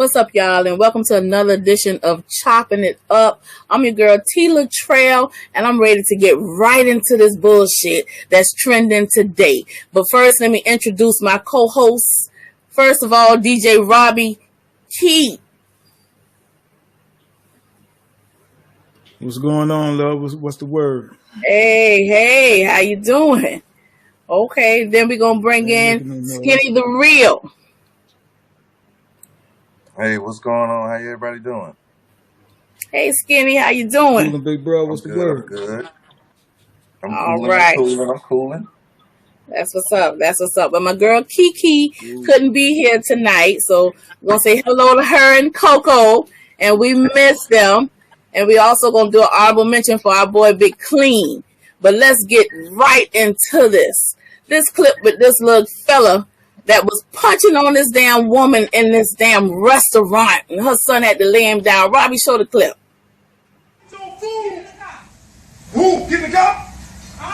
What's up, y'all, and welcome to another edition of Chopping It Up. I'm your girl, Letrelle, and I'm ready to get right into this bullshit that's trending today. But first, let me introduce my co-hosts. First of all, DJ Robi, Keit. What's going on, love? What's the word? Hey, how you doing? Okay, then we're going to bring in Skinny the Real. Hey, what's going on? How everybody doing? Hey, Skinny, how you doing? Cooling, big bro. What's the word? I'm good. All right. I'm cooling. That's what's up. But my girl Kiki couldn't be here tonight, so we're going to say hello to her and Coco, and we miss them. And we also going to do an honorable mention for our boy Big Clean. But let's get right into this. This clip with this little fella that was punching on this damn woman in this damn restaurant, and her son had to lay him down. Robi, show the clip. Who? Get in the car?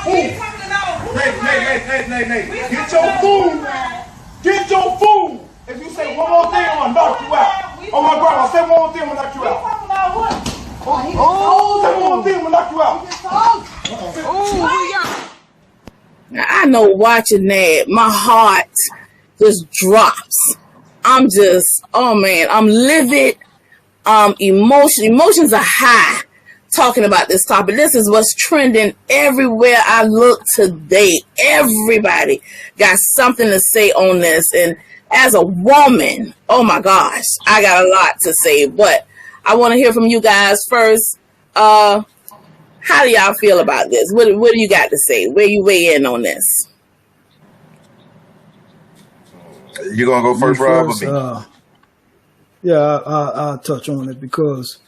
Who? Nay. Get your food. Get your food. If you say one more thing, I'm going to knock you out. Oh, my grandma, say one more thing, I'm going to knock you out. Say one more thing, I'm going to knock you out. Now, I know watching that, my heart just drops. I'm just, oh man, I'm livid. Emotions are high talking about this topic. This is what's trending everywhere I look today. Everybody got something to say on this. And as a woman, oh my gosh, I got a lot to say. But I want to hear from you guys first. How do y'all feel about this? What do you got to say? Where you weigh in on this? You gonna go first, Rob, or me? I'll touch on it because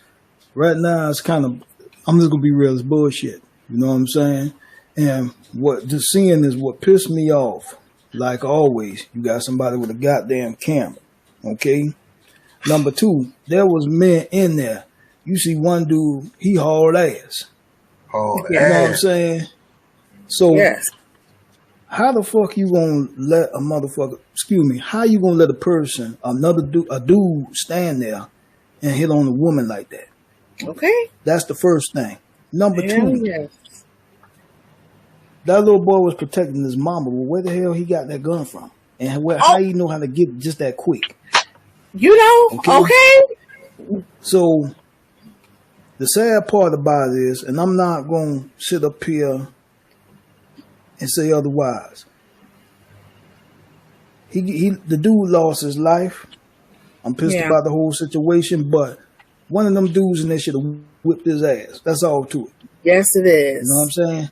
right now it's kind of, I'm just gonna be real, it's bullshit. You know what I'm saying? And what just seeing is what pissed me off. Like always, you got somebody with a goddamn camera. Okay. Number two, there was men in there. You see one dude, he hauled ass. You know what I'm saying? So yes. How the fuck you gonna let a motherfucker, how you gonna let a person, a dude stand there and hit on a woman like that? Okay. That's the first thing. Number two, that little boy was protecting his mama. Well, where the hell he got that gun from? And how you know how to get it just that quick? You know, okay. So the sad part about it is, and I'm not gonna sit up here and say otherwise. The dude lost his life. I'm pissed about the whole situation, but one of them dudes in there should have whipped his ass. That's all to it. Yes, it is. You know what I'm saying?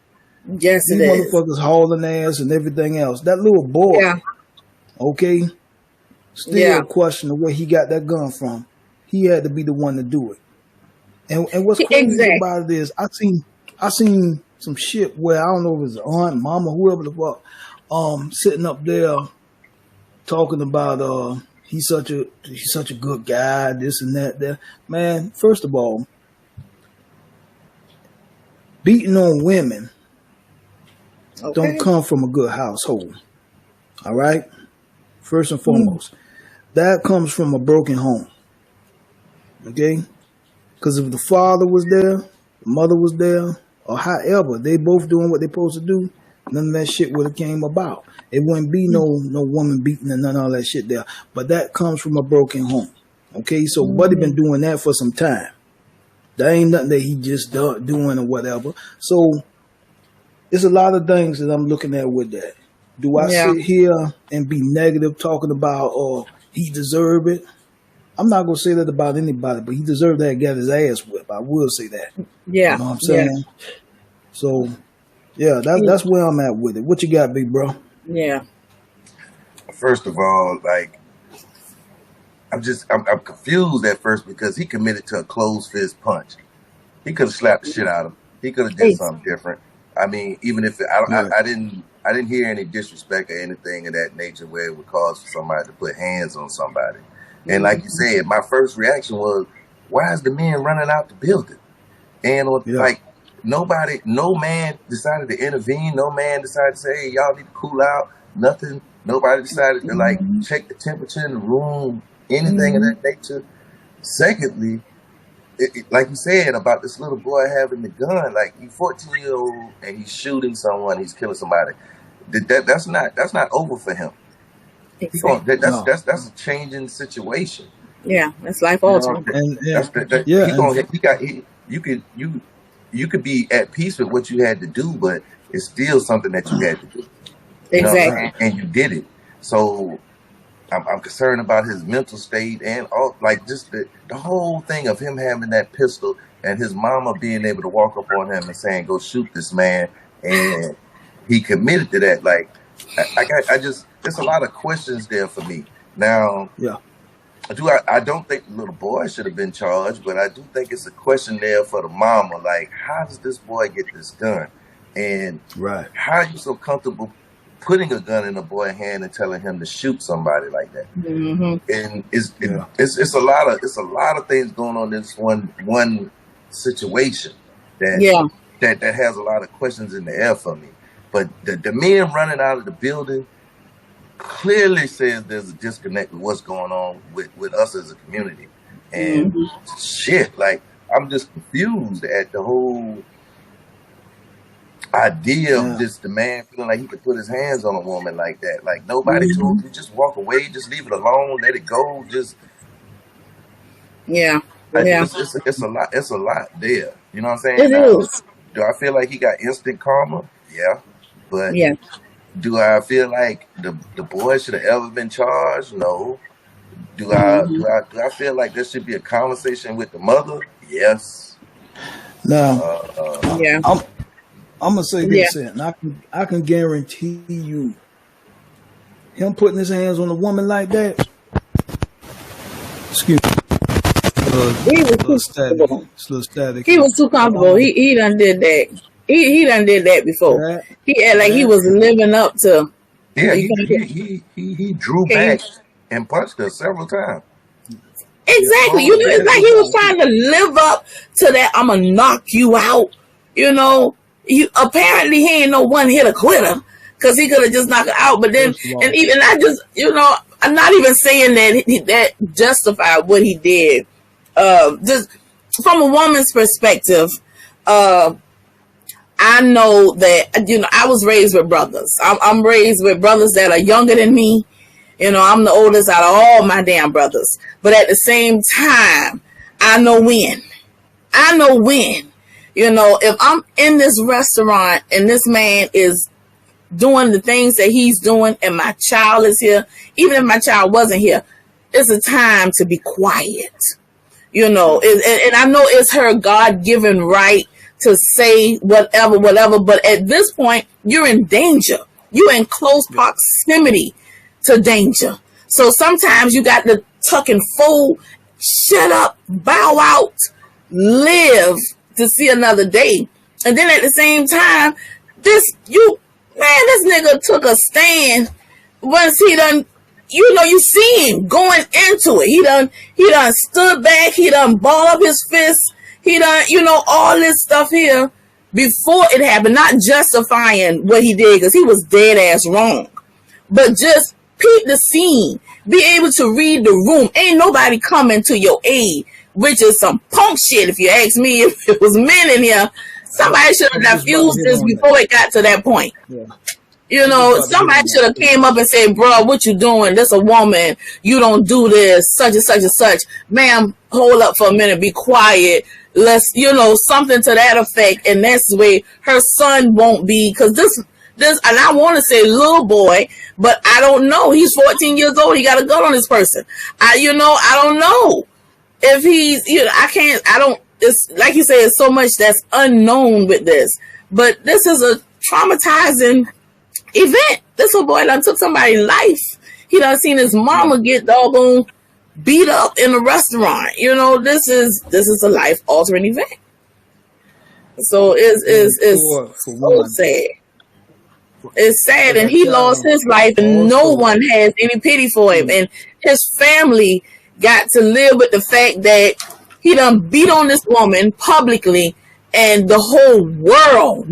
Yes, These motherfuckers hauling ass and everything else. That little boy, still question where he got that gun from. He had to be the one to do it. And what's crazy about it is, I seen some shit where I don't know if it's aunt, mama, whoever the fuck, sitting up there talking about he's such a good guy, this and that. Man, first of all, beating on women don't come from a good household. All right, first and foremost, that comes from a broken home. Okay, because if the father was there, the mother was there, or however, they both doing what they supposed to do, none of that shit would have came about. It wouldn't be no woman beating and none of all that shit there. But that comes from a broken home. Okay, so Buddy been doing that for some time. That ain't nothing that he just doing or whatever. So it's a lot of things that I'm looking at with that. Do I sit here and be negative talking about, he deserve it? I'm not going to say that about anybody, but he deserved that, got his ass whipped. I will say that. Yeah. You know what I'm saying? Yeah. So, that's where I'm at with it. What you got, big bro? Yeah. First of all, like, I'm confused at first because he committed to a closed fist punch. He could have slapped the shit out of him. He could have did something different. I mean, even if I didn't hear any disrespect or anything of that nature where it would cause for somebody to put hands on somebody. And like you said, my first reaction was, why is the men running out the building? And like no man decided to intervene. No man decided to say, hey, y'all need to cool out. Nothing. Nobody decided to like check the temperature in the room. anything of that nature. Secondly, like you said about this little boy having the gun, like he's 14-year-old and he's shooting someone, he's killing somebody. That's not over for him. Exactly. That's a changing situation. Yeah, that's life altering. You could be at peace with what you had to do, but it's still something that you had to do. Exactly. And you did it. So I'm concerned about his mental state and all, like just the whole thing of him having that pistol and his mama being able to walk up on him and saying, "Go shoot this man," and he committed to that. Like there's a lot of questions there for me. Now, I don't think the little boy should have been charged, but I do think it's a question there for the mama. Like, how does this boy get this gun? And how are you so comfortable putting a gun in a boy's hand and telling him to shoot somebody like that? And it's a lot of things going on in this one situation that has a lot of questions in the air for me. But the men running out of the building clearly says there's a disconnect with what's going on with us as a community. And shit, like, I'm just confused at the whole idea of the man feeling like he could put his hands on a woman like that. Like, nobody told you, just walk away, just leave it alone, let it go. Just it's a lot there. You know what I'm saying? It is. Do I feel like he got instant karma? Yeah. But do I feel like the boy should have ever been charged? No. Do I feel like there should be a conversation with the mother? Yes. Now, I'm gonna say this, and I can guarantee you, him putting his hands on a woman like that. Excuse me. He was too static. He was too comfortable. He done did that. He done did that before. He acted like he was living up to. Yeah, he drew back and punched her several times. Exactly. You know, it's like he was trying to live up to that. I'm gonna knock you out. You know, apparently he ain't no one hitter quitter, because he could have just knocked her out. But then, and even I just, you know, I'm not even saying that that justified what he did. Just from a woman's perspective, I know that, you know, I was raised with brothers. I'm raised with brothers that are younger than me. You know, I'm the oldest out of all my damn brothers. But at the same time, I know when. You know, if I'm in this restaurant and this man is doing the things that he's doing and my child is here, even if my child wasn't here, it's a time to be quiet. You know, and I know it's her God-given right to say whatever, but at this point, you're in danger. You're in close proximity to danger. So sometimes you got to tuck and fold, shut up, bow out, live to see another day. And then at the same time, this nigga took a stand once he done, you know, you see him going into it. He done stood back, he done balled up his fist. He done, you know, all this stuff here before it happened, not justifying what he did, because he was dead ass wrong. But just peep the scene, be able to read the room. Ain't nobody coming to your aid, which is some punk shit. If you ask me, if it was men in here, somebody should have diffused this before it got to that point. Yeah. You know, somebody should have came up and said, bro, what you doing? This a woman. You don't do this, such and such and such. Ma'am, hold up for a minute. Be quiet. Let's, you know, something to that effect. And that's the way her son won't be. Because this, and I want to say little boy, but I don't know. He's 14 years old. He got a gun on his person. I don't know if he's, you know, it's like you say, it's so much that's unknown with this. But this is a traumatizing event. This little boy done took somebody's life. He done seen his mama get doggone beat up in a restaurant. You know, this is a life altering event. So it's so sad. It's sad, and he lost his life, and no one has any pity for him. And his family got to live with the fact that he done beat on this woman publicly, and the whole world,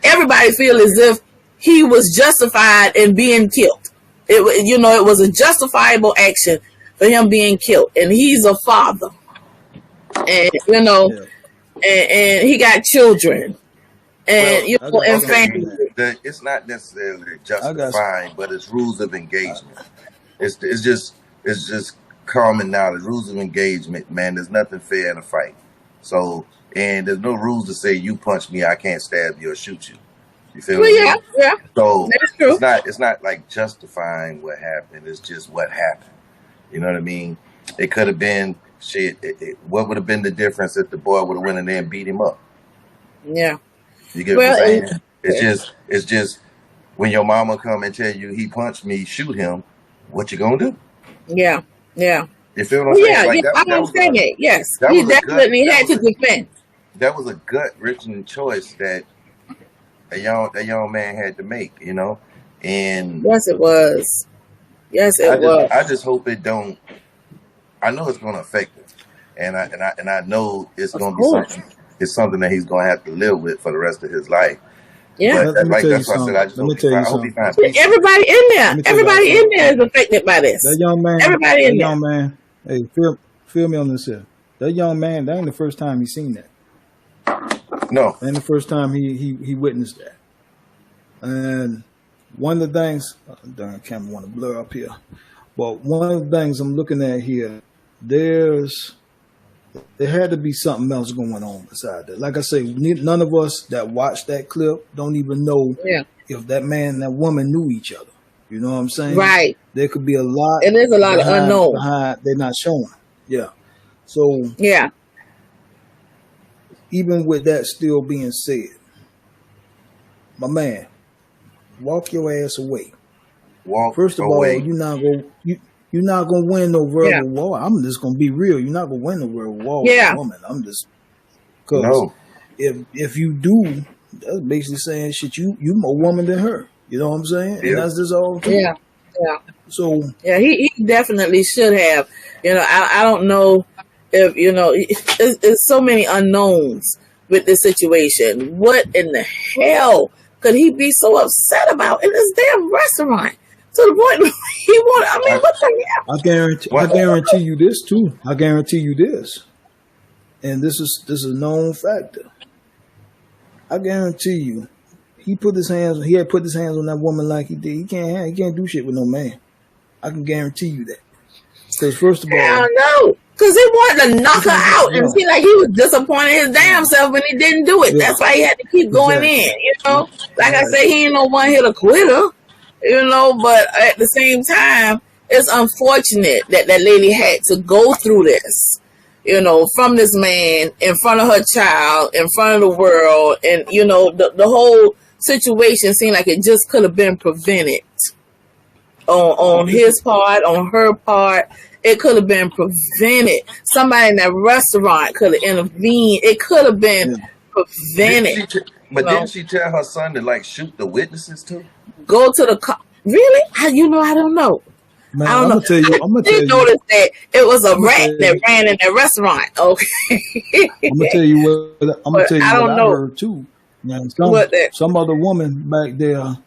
everybody feel as if he was justified in being killed. It was a justifiable action for him being killed, and he's a father, and you know, and he got children, and you know, and family. It's not necessarily justifying, but it's rules of engagement. It's just common knowledge. Rules of engagement, man. There's nothing fair in a fight. So, and there's no rules to say you punch me, I can't stab you or shoot you. You feel me? Yeah. So that's true. It's not like justifying what happened. It's just what happened. You know what I mean? It could have been shit. What would have been the difference if the boy would have went in there and beat him up? Yeah. You get what I'm saying? It's just when your mama come and tell you he punched me, shoot him. What you gonna do? Yeah. You feel what I'm saying? Yeah, like I understand it. Yes, he definitely had to defend. That was a gut-wrenching choice that a young man had to make, you know. And yes, it was. I just hope it don't. I know it's gonna affect him, and I know it's gonna be something. It's something that he's gonna have to live with for the rest of his life. Yeah, but that's why I said I just hope he finds peace. Everybody in there is affected by this. That young man, everybody in there. Young man, hey, feel me on this here. That young man, that ain't the first time he's seen that. No, that ain't the first time he witnessed that. And one of the things, darn camera want to blur up here, but one of the things I'm looking at here, there had to be something else going on beside that. Like I say, none of us that watched that clip don't even know if that man and that woman knew each other. You know what I'm saying? Right. There could be a lot. And there's a lot of unknown behind. They're not showing. Yeah. So even with that still being said, my man, walk your ass away. First of all, you're not gonna win no verbal war. I'm just gonna be real. You're not gonna win no verbal war with a woman. I'm just because if you do, that's basically saying shit. You more woman than her. You know what I'm saying? Yeah. And that's just all. Yeah. So he definitely should have. You know, I don't know if you know. It's so many unknowns with this situation. What in the hell could he be so upset about in this damn restaurant? To the point he wanted. I mean, what the hell? I guarantee you this too. I guarantee you this, and this is a known factor. I guarantee you, he had put his hands on that woman like he did. He can't do shit with no man. I can guarantee you that. Because first of all, I don't know. Because he wanted to knock her out, and seemed like he was disappointed his damn self when he didn't do it. That's why he had to keep going in. You know, like I said, he ain't no one hit a quitter. You know, but at the same time, it's unfortunate that that lady had to go through this, you know, from this man in front of her child, in front of the world. And, you know, the whole situation seemed like it just could have been prevented on his part, on her part. It could have been prevented. Somebody in that restaurant could have intervened. It could have been prevented. Didn't she tell her son to like shoot the witnesses too? Go to the car. Really? I don't know. Man, I don't know. I did notice that it was a rat that ran in that restaurant. Okay. I'm gonna tell you what I heard too. Man, some other woman back there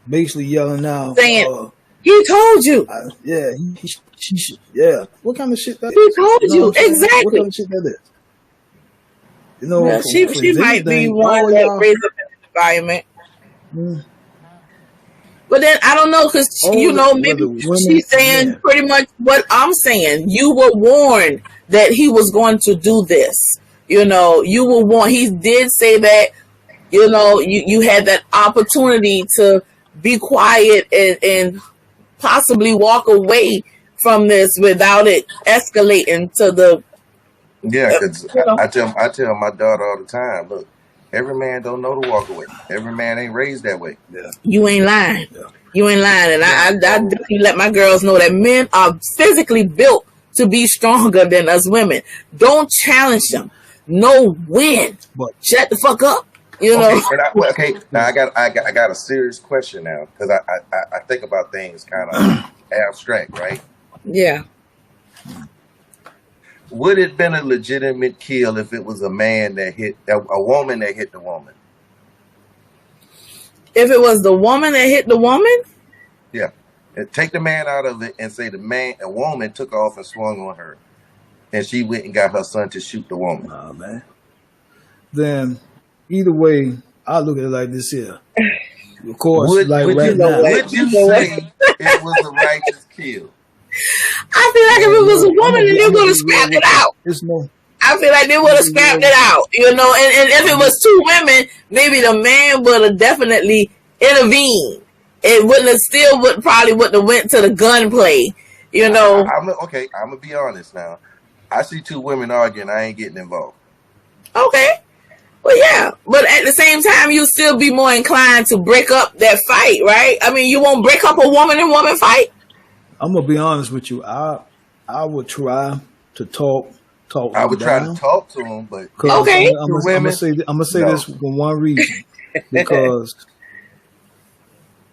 basically yelling out, saying, "He told you." She What kind of shit that is? He told you exactly. What kind of shit that is? You know, she might be one that raised up in the environment. But then I don't know, because you know, maybe she's saying pretty much what I'm saying. You were warned that he was going to do this. You know, you were warned. He did say that. You know, you had that opportunity to be quiet and possibly walk away from this without it escalating to the. Yeah, because I tell my daughter all the time, look, every man don't know to walk away. Every man ain't raised that way. Yeah. You ain't lying. Yeah. You ain't lying. And I definitely let my girls know that men are physically built to be stronger than us women. Don't challenge them. No win. But shut the fuck up. You know. Okay. Now I got a serious question now, because I think about things kind of abstract, right? Yeah. Would it have been a legitimate kill if it was a man that hit a woman that hit the woman? If it was the woman that hit the woman? Yeah. And take the man out of it and say a woman took off and swung on her, and she went and got her son to shoot the woman. Oh man. Then either way, I look at it like this here. Of course, would now. Would you say it was a righteous kill? I feel like if it was a woman, then they would have scrapped it out. I feel like they would have scrapped it out, you know. And if it was two women, maybe the man would have definitely intervened. It wouldn't have went to the gunplay, you know. I'm gonna be honest now. I see two women arguing, I ain't getting involved. Okay. Well, yeah, but at the same time, you'll still be more inclined to break up that fight, right? I mean, you won't break up a woman and woman fight. I'm gonna be honest with you. I would try to talk. I would try to talk to him, but okay. I'm gonna say this for one reason, because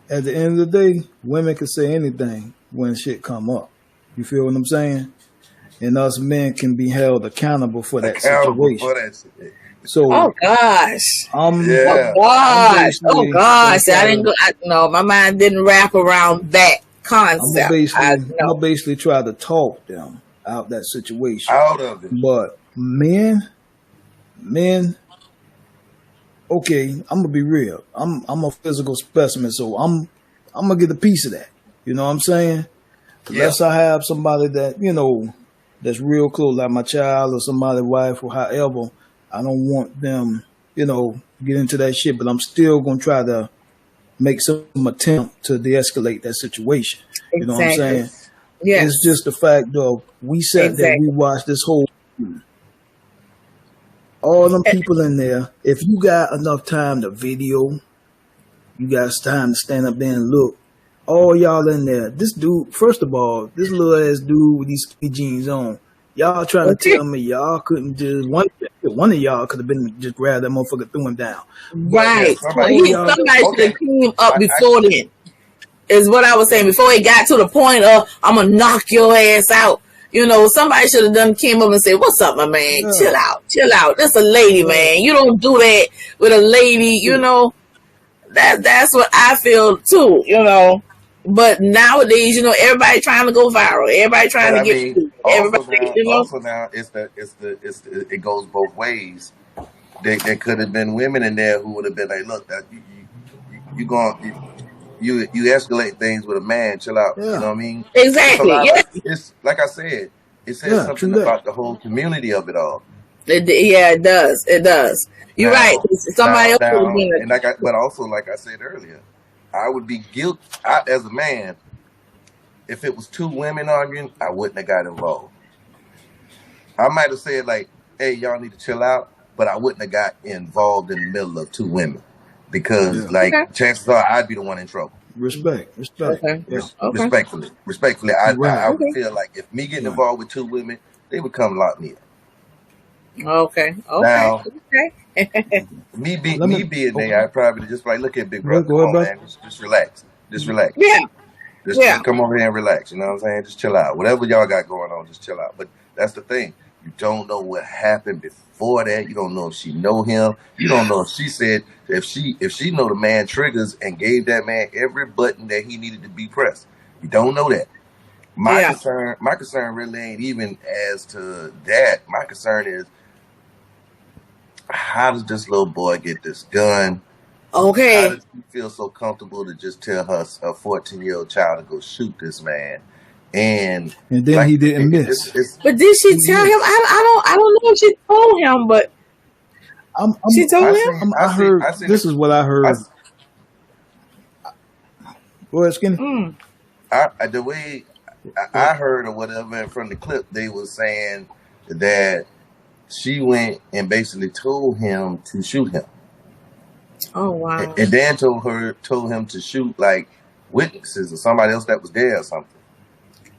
at the end of the day, women can say anything when shit come up. You feel what I'm saying? And us men can be held accountable for that situation. So, oh gosh, yeah. Oh gosh, no, my mind didn't wrap around that concept. I'll basically try to talk them out that situation. Out of it. But men, okay, I'm gonna be real. I'm a physical specimen, so I'm gonna get a piece of that. You know what I'm saying? Unless I have somebody that, you know, that's real close, like my child or somebody's wife or however, I don't want them, you know, get into that shit, but I'm still going to try to make some attempt to de-escalate that situation. You know what I'm saying? Yeah. It's just the fact of we sat there, we watched this whole, all them people in there. If you got enough time to video, you got time to stand up there and look. All y'all in there. This dude, first of all, this little ass dude with these skinny jeans on. Y'all trying to tell me y'all couldn't just one of y'all could have been just grab that motherfucker, threw him down. Right. Somebody should have came up before then. Is what I was saying before it got to the point of I'm gonna knock your ass out. You know, somebody should have came up and said, "What's up, my man? Yeah. Chill out. That's a lady, man. You don't do that with a lady." You know, that's what I feel too. You know. But nowadays, you know, everybody trying to go viral. Everybody trying to get everybody. Now, you know, also now it goes both ways. There could have been women in there who would have been like, "Look, that you escalate things with a man. Chill out." Yeah. You know what I mean? Exactly. Yeah. It's like I said. It says something about the whole community of it all. It does. It does. You're right. Somebody else would have been. But also, like I said earlier, I would be guilty as a man. If it was two women arguing, I wouldn't have got involved. I might have said like, "Hey, y'all need to chill out," but I wouldn't have got involved in the middle of two women because, chances are I'd be the one in trouble. Respect. Okay. Respectfully, I would feel like if me getting involved with two women, they would come lock me up. Okay. Now, me being there, I'd probably just like, look at Big Brother. Come on, man. Just relax. Yeah. Just come over here and relax. You know what I'm saying? Just chill out. Whatever y'all got going on, just chill out. But that's the thing. You don't know what happened before that. You don't know if she know him. You don't know if she said if she know the man triggers and gave that man every button that he needed to be pressed. You don't know that. My concern really ain't even as to that. My concern is, how does this little boy get this gun? Okay. How does he feel so comfortable to just tell her a 14-year-old child to go shoot this man? And then like, he didn't miss. But did she tell him? I don't know if she told him, but she told him. I heard. This is what I heard. Go ahead, Skinny. The way I heard or whatever from the clip, they were saying that she went and basically told him to shoot him. Oh wow! And then told him to shoot like witnesses or somebody else that was there or something.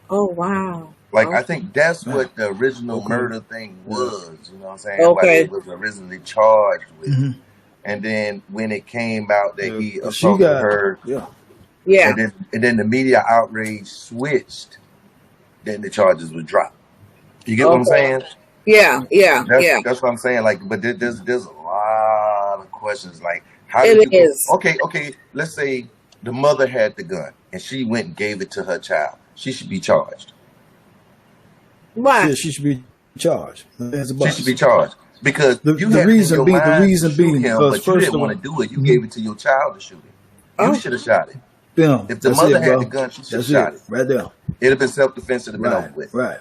Oh wow! Like I think that's what the original murder thing was. You know what I'm saying? Okay. What it was originally charged with, and then when it came out that he assaulted her, and then the media outrage switched, then the charges were dropped. You get what I'm saying? That's what I'm saying. Like, but there's a lot of questions. Like, how did you? Okay. Let's say the mother had the gun. and she went and gave it to her child, she should be charged. Why? Yeah, she should be charged. She should be charged because the reason being, but you didn't want to do it. You gave it to your child to shoot it. You should have shot it. If the mother had the gun, she should have shot it. Right there. It'd have been self-defense. It'd have been over with. Right.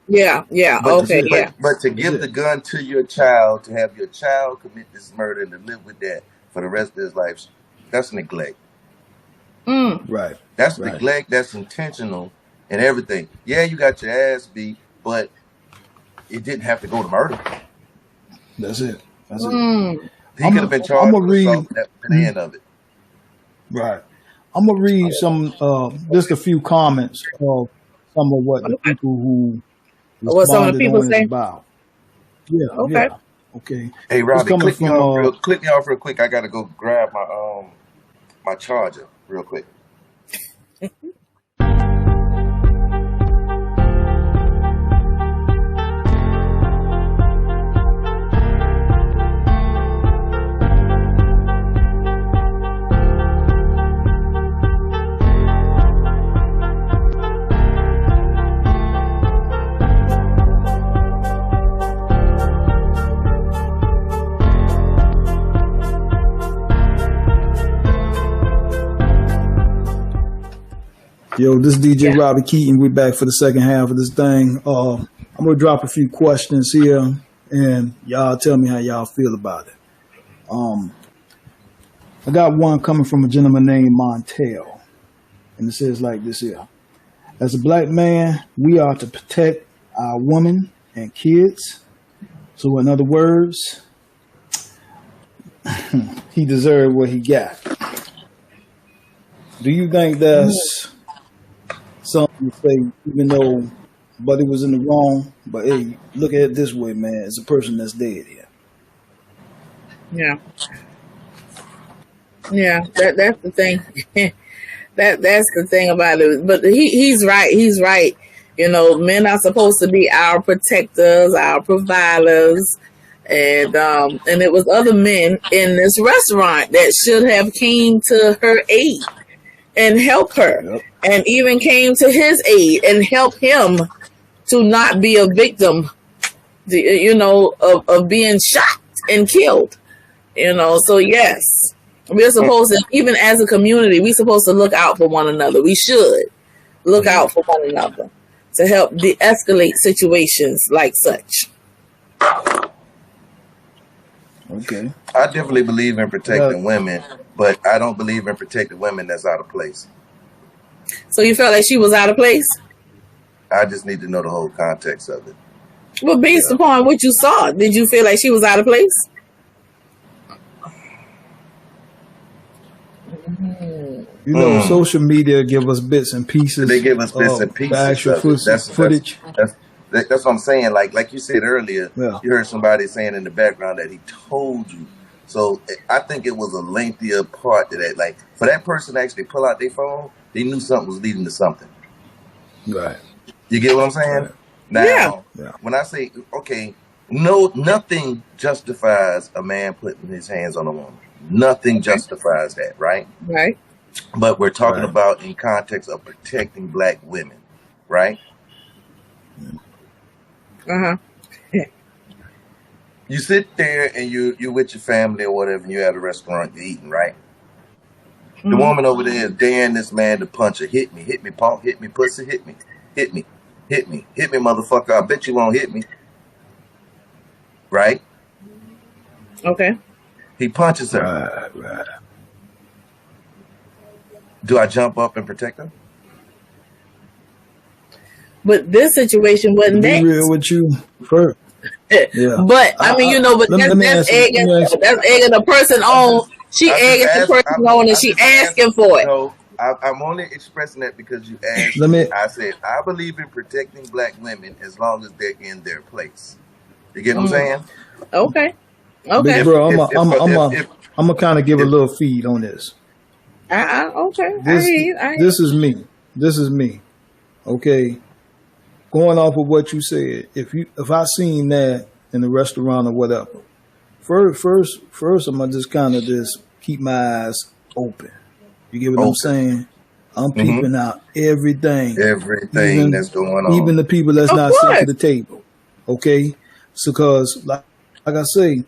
Yeah. But to give the gun to your child, to have your child commit this murder and to live with that for the rest of his life, that's neglect. Right. That's neglect. That's intentional and everything. Yeah, you got your ass beat, but it didn't have to go to murder. That's it. He could have been charged with assault at the end of it. Right. I'm gonna read some, just a few comments of some of what the people who what some of the people say about. Yeah. Okay. Yeah. Okay. Hey, Robbie, click me off real quick. I gotta go grab my my charger real quick. Yo, this is DJ Robbie Keaton. We're back for the second half of this thing. I'm going to drop a few questions here, and y'all tell me how y'all feel about it. I got one coming from a gentleman named Montel, and it says like this here. As a black man, we are to protect our women and kids. So in other words, he deserved what he got. Do you think that's something to say, even though Buddy was in the wrong, but hey, look at it this way, man. It's a person that's dead here. Yeah, that's the thing. that's the thing about it. But he's right. He's right. You know, men are supposed to be our protectors, our providers, and it was other men in this restaurant that should have came to her aid and help her, and even came to his aid and help him to not be a victim, of being shot and killed. So yes, we're supposed to, even as a community, we're supposed to look out for one another. We should look out for one another to help de-escalate situations like such. Okay. I definitely believe in protecting women, but I don't believe in protecting women that's out of place. So you felt like she was out of place? I just need to know the whole context of it. Well, based upon what you saw, did you feel like she was out of place? Social media give us bits and pieces. They give us bits and pieces. Actual footage. That's what I'm saying. Like you said earlier, you heard somebody saying in the background that he told you. So I think it was a lengthier part to that. Like for that person to actually pull out their phone, they knew something was leading to something. Right. You get what I'm saying? Right. Now, when I say, nothing justifies a man putting his hands on a woman. Nothing justifies that, right? Right. But we're talking about in context of protecting black women, right? You sit there and you're with your family or whatever, and you're at a restaurant, you're eating, right? The woman over there is daring this man to punch her. Hit me, punk, hit me, pussy, hit me, motherfucker. I bet you won't hit me. Right? Okay. He punches her. Right. Do I jump up and protect her? But this situation wasn't that. Be real with you first. But I mean, that's egging the person on. She egging the person on, and she asking for it. No, I'm only expressing that because you asked. I said I believe in protecting black women as long as they're in their place. You get what I'm saying? Okay. Big bro, I'm gonna kind of give a little feed on this. Okay. This is me. Okay. Going off of what you said, if I seen that in the restaurant or whatever, first I'm gonna just kind of just keep my eyes open. You get what I'm saying? I'm peeping out everything even, that's going on. Even the people that's not sitting at the table. Okay? So, because, like I say,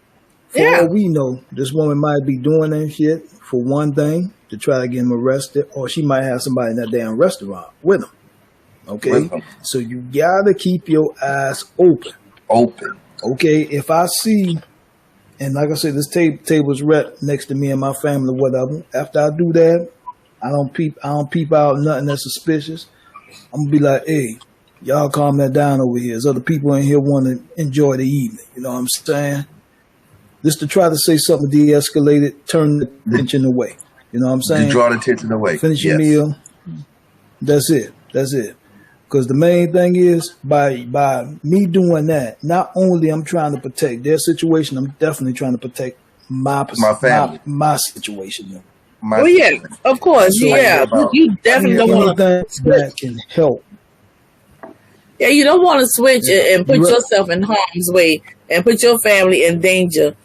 for all we know, this woman might be doing that shit for one thing, to try to get him arrested, or she might have somebody in that damn restaurant with him. Okay? So you gotta keep your eyes open. Okay? If I see, and like I said, this table's right next to me and my family, whatever. After I do that, I don't peep out nothing that's suspicious. I'm gonna be like, hey, y'all calm that down over here. There's other people in here want to enjoy the evening. You know what I'm saying? Just to try to say something de-escalate it, turn the attention away. You know what I'm saying? To draw the attention away. Finish your meal. That's it. Because the main thing is, by me doing that, not only I'm trying to protect their situation, I'm definitely trying to protect my family, my situation. Of course, so, you definitely don't want to that can help. Yeah, you don't want to switch and put yourself in harm's way and put your family in danger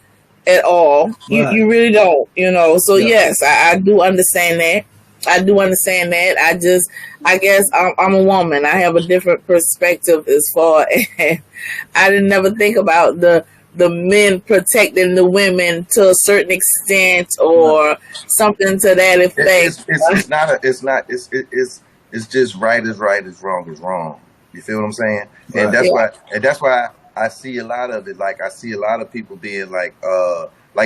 at all. You really don't, you know. So yes, I do understand that. I guess I'm a woman. I have a different perspective as far as I didn't never think about the men protecting the women to a certain extent or something to that effect. It's just right is right, is wrong. You feel what I'm saying? And that's why I see a lot of it. Like I see a lot of people being like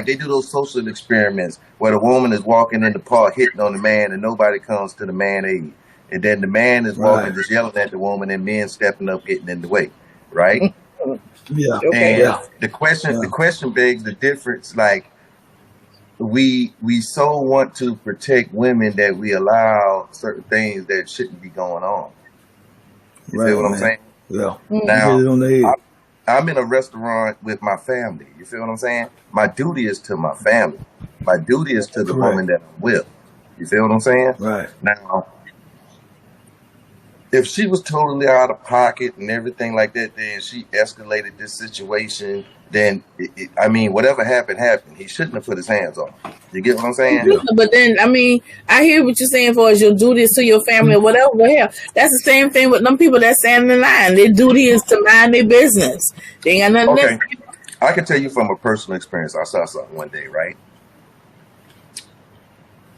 they do those social experiments where the woman is walking in the park hitting on the man and nobody comes to the man aid. And then the man is walking just yelling at the woman and men stepping up getting in the way. Right? The question begs the difference, like we so want to protect women that we allow certain things that shouldn't be going on. You feel what I'm saying? Yeah. Now, I'm in a restaurant with my family. You feel what I'm saying? My duty is to my family. My duty is to the woman that I'm with. You feel what I'm saying? Right. Now, if she was totally out of pocket and everything like that, then she escalated this situation, then, whatever happened. He shouldn't have put his hands on her. You get what I'm saying? But then, I hear what you're saying for as your duty is to your family or whatever. But hell, that's the same thing with them people that stand in line. Their duty is to mind their business. They ain't got nothing to do. I can tell you from a personal experience. I saw something one day, right?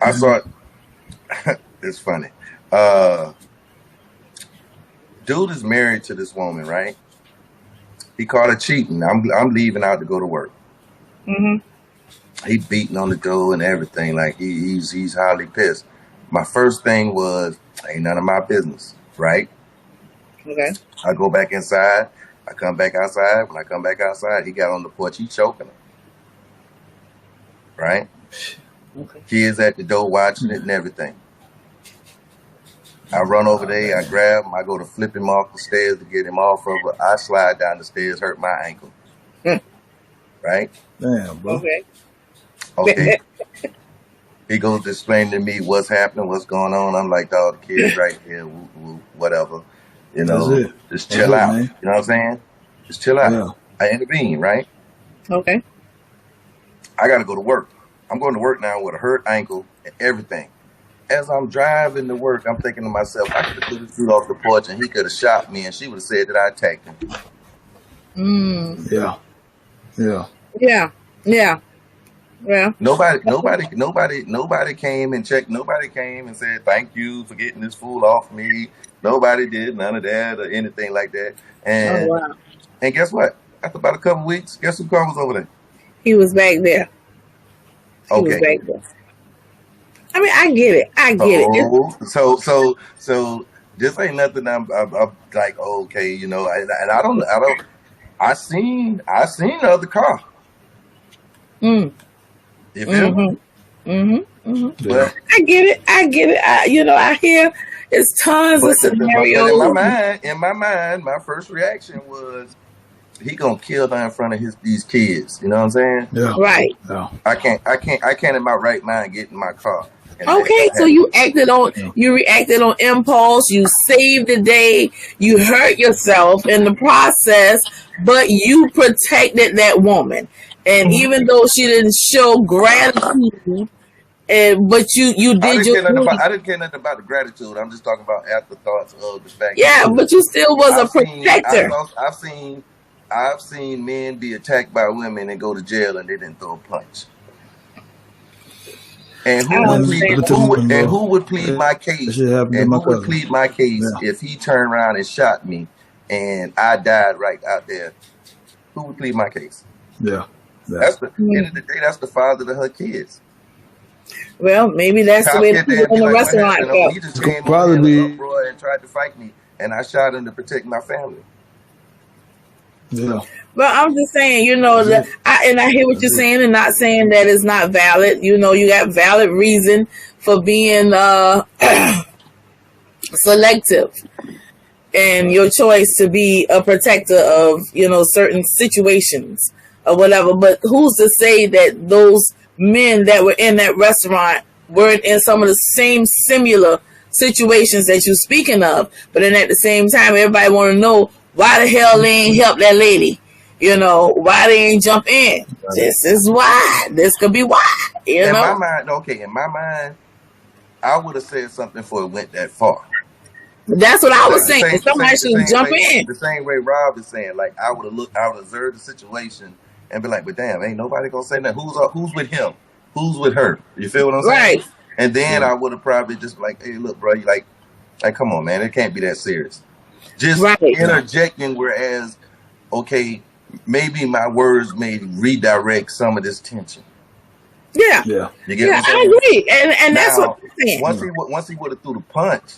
I saw it. It's funny. Dude is married to this woman, right? He caught her cheating. I'm leaving out to go to work. He beating on the door and everything. Like he's highly pissed. My first thing was, ain't none of my business, right? Okay. I go back inside. I come back outside. When I come back outside, he got on the porch. He choking her. Right? Okay. Kids at the door watching it and everything. I run over there, I grab him, I go to flip him off the stairs to get him off of her. I slide down the stairs, hurt my ankle. Right? Damn, bro. Okay. He goes to explain to me what's happening, what's going on. I'm like, dog, the kid's right here, whatever. You know, just chill out. Man. You know what I'm saying? Just chill out. Yeah. I intervene, right? Okay. I got to go to work. I'm going to work now with a hurt ankle and everything. As I'm driving to work, I'm thinking to myself, I could have threw this dude off the porch and he could have shot me and she would have said that I attacked him. Yeah. Nobody came and checked. Nobody came and said, thank you for getting this fool off me. Nobody did none of that or anything like that. And and guess what? After about a couple weeks, guess who comes over there? He was back there. Okay. I get it. So this ain't nothing. I'm like, okay, you know, and I seen the other car. You feel me? But I get it. I hear it's tons of scenarios. In my mind, my first reaction was, he gonna kill her in front of these kids. You know what I'm saying? Yeah. Right. Yeah. I can't in my right mind get in my car. Okay, so you reacted on impulse, you saved the day, you hurt yourself in the process, but you protected that woman. And even though she didn't show gratitude but you did your duty. I didn't care nothing about the gratitude. I'm just talking about afterthoughts of the fact. Yeah, but you still was a protector. I've seen men be attacked by women and go to jail and they didn't throw a punch. And who would plead my case? And who would plead my case if he turned around and shot me and I died right out there? Who would plead my case? Yeah. That's the end of the day. That's the father to her kids. Well, maybe that's the way the people in the restaurant go. He just came over and tried to fight me, and I shot him to protect my family. Yeah. But I'm just saying, that I hear what you're saying, and not saying that it's not valid. You got valid reason for being selective, and your choice to be a protector of certain situations or whatever. But who's to say that those men that were in that restaurant weren't in some of the same similar situations that you're speaking of? But then at the same time, everybody want to know why the hell they ain't help that lady. Why they ain't jump in. Right. This is why. This could be why. In my mind, I would have said something before it went that far. That's what I was saying. Somebody should jump in. The same way Rob is saying, like I would have observed the situation and be like, but damn, ain't nobody gonna say that. Who's with him? Who's with her? You feel what I'm saying? Right. And then I would have probably just like, hey, look, bro, you like come on, man, it can't be that serious. Just interjecting, whereas, okay, maybe my words may redirect some of this tension. Yeah. You get what I'm saying? I agree, and that's what I'm saying. Once he would have threw the punch,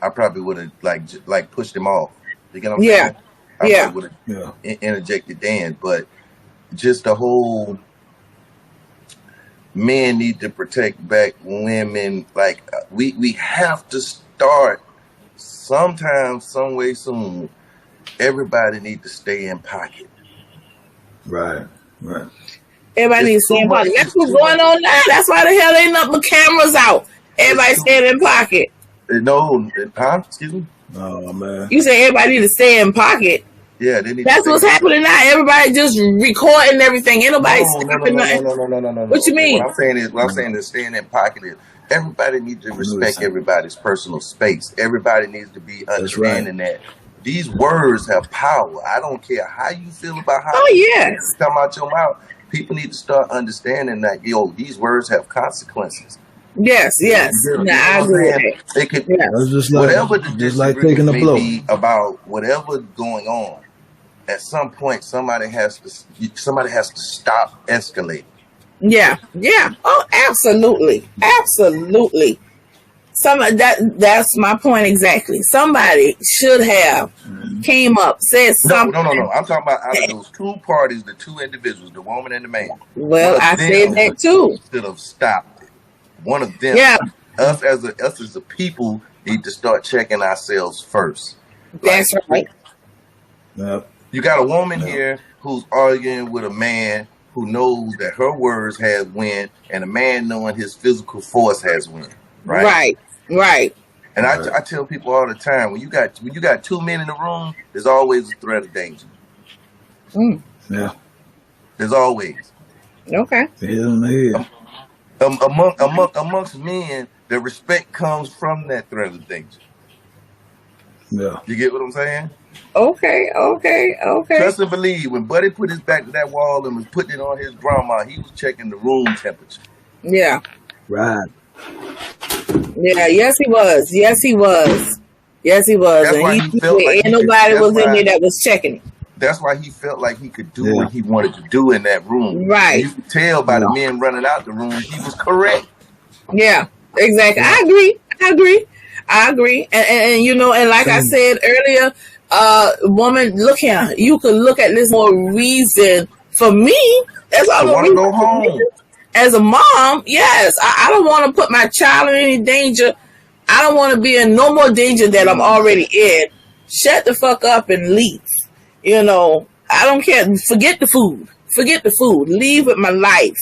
I probably would have like pushed him off. You get what I'm saying? I would have interjected then, but just the whole men need to protect back women. Like we have to start sometime, some way, soon. Everybody needs to stay in pocket. Right. Everybody needs to stay in pocket. That's what's going on now. That's why the hell ain't nothing but cameras out. Everybody staying in pocket. No, excuse me? Oh, man. You say everybody need to stay in pocket. Yeah, they need. That's what's happening now. Everybody just recording everything. Ain't nobody stopping nothing. No. What you mean? What I'm saying is staying in pocket is everybody needs to respect everybody's personal space. Everybody needs to be understanding that these words have power. I don't care how you feel about how come out your mouth. People need to start understanding that these words have consequences. Yes. I agree with that. They could, whatever the disagreement may be about whatever going on, at some point somebody has to stop escalating. Yeah. Oh, absolutely. That's my point exactly. Somebody should have came up, said something. No. I'm talking about out of those two parties, the two individuals, the woman and the man. Well, I said that too. Should have stopped it. One of them. Yeah. Us as a people need to start checking ourselves first. That's right. Yep. You got a woman here who's arguing with a man who knows that her words has win, and a man knowing his physical force has win. Right. And I tell people all the time, when you got two men in the room, there's always a threat of danger. Yeah. There's always. Okay. Hit on the head. Amongst men, the respect comes from that threat of danger. Yeah. You get what I'm saying? Okay. Trust and believe, when Buddy put his back to that wall and was putting it on his grandma, he was checking the room temperature. Yeah. Right. Yeah, yes he was. That's why he felt like nobody was in there that was checking it. That's why he felt like he could do what he wanted to do in that room. Right. You could tell by the men running out the room, he was correct. Yeah, exactly. I agree. And like I said earlier, woman, look here. You could look at this more reason for me. That's all. I want to go home. As a mom, yes, I don't want to put my child in any danger. I don't want to be in no more danger that I'm already in. Shut the fuck up and leave. I don't care. Forget the food. Leave with my life.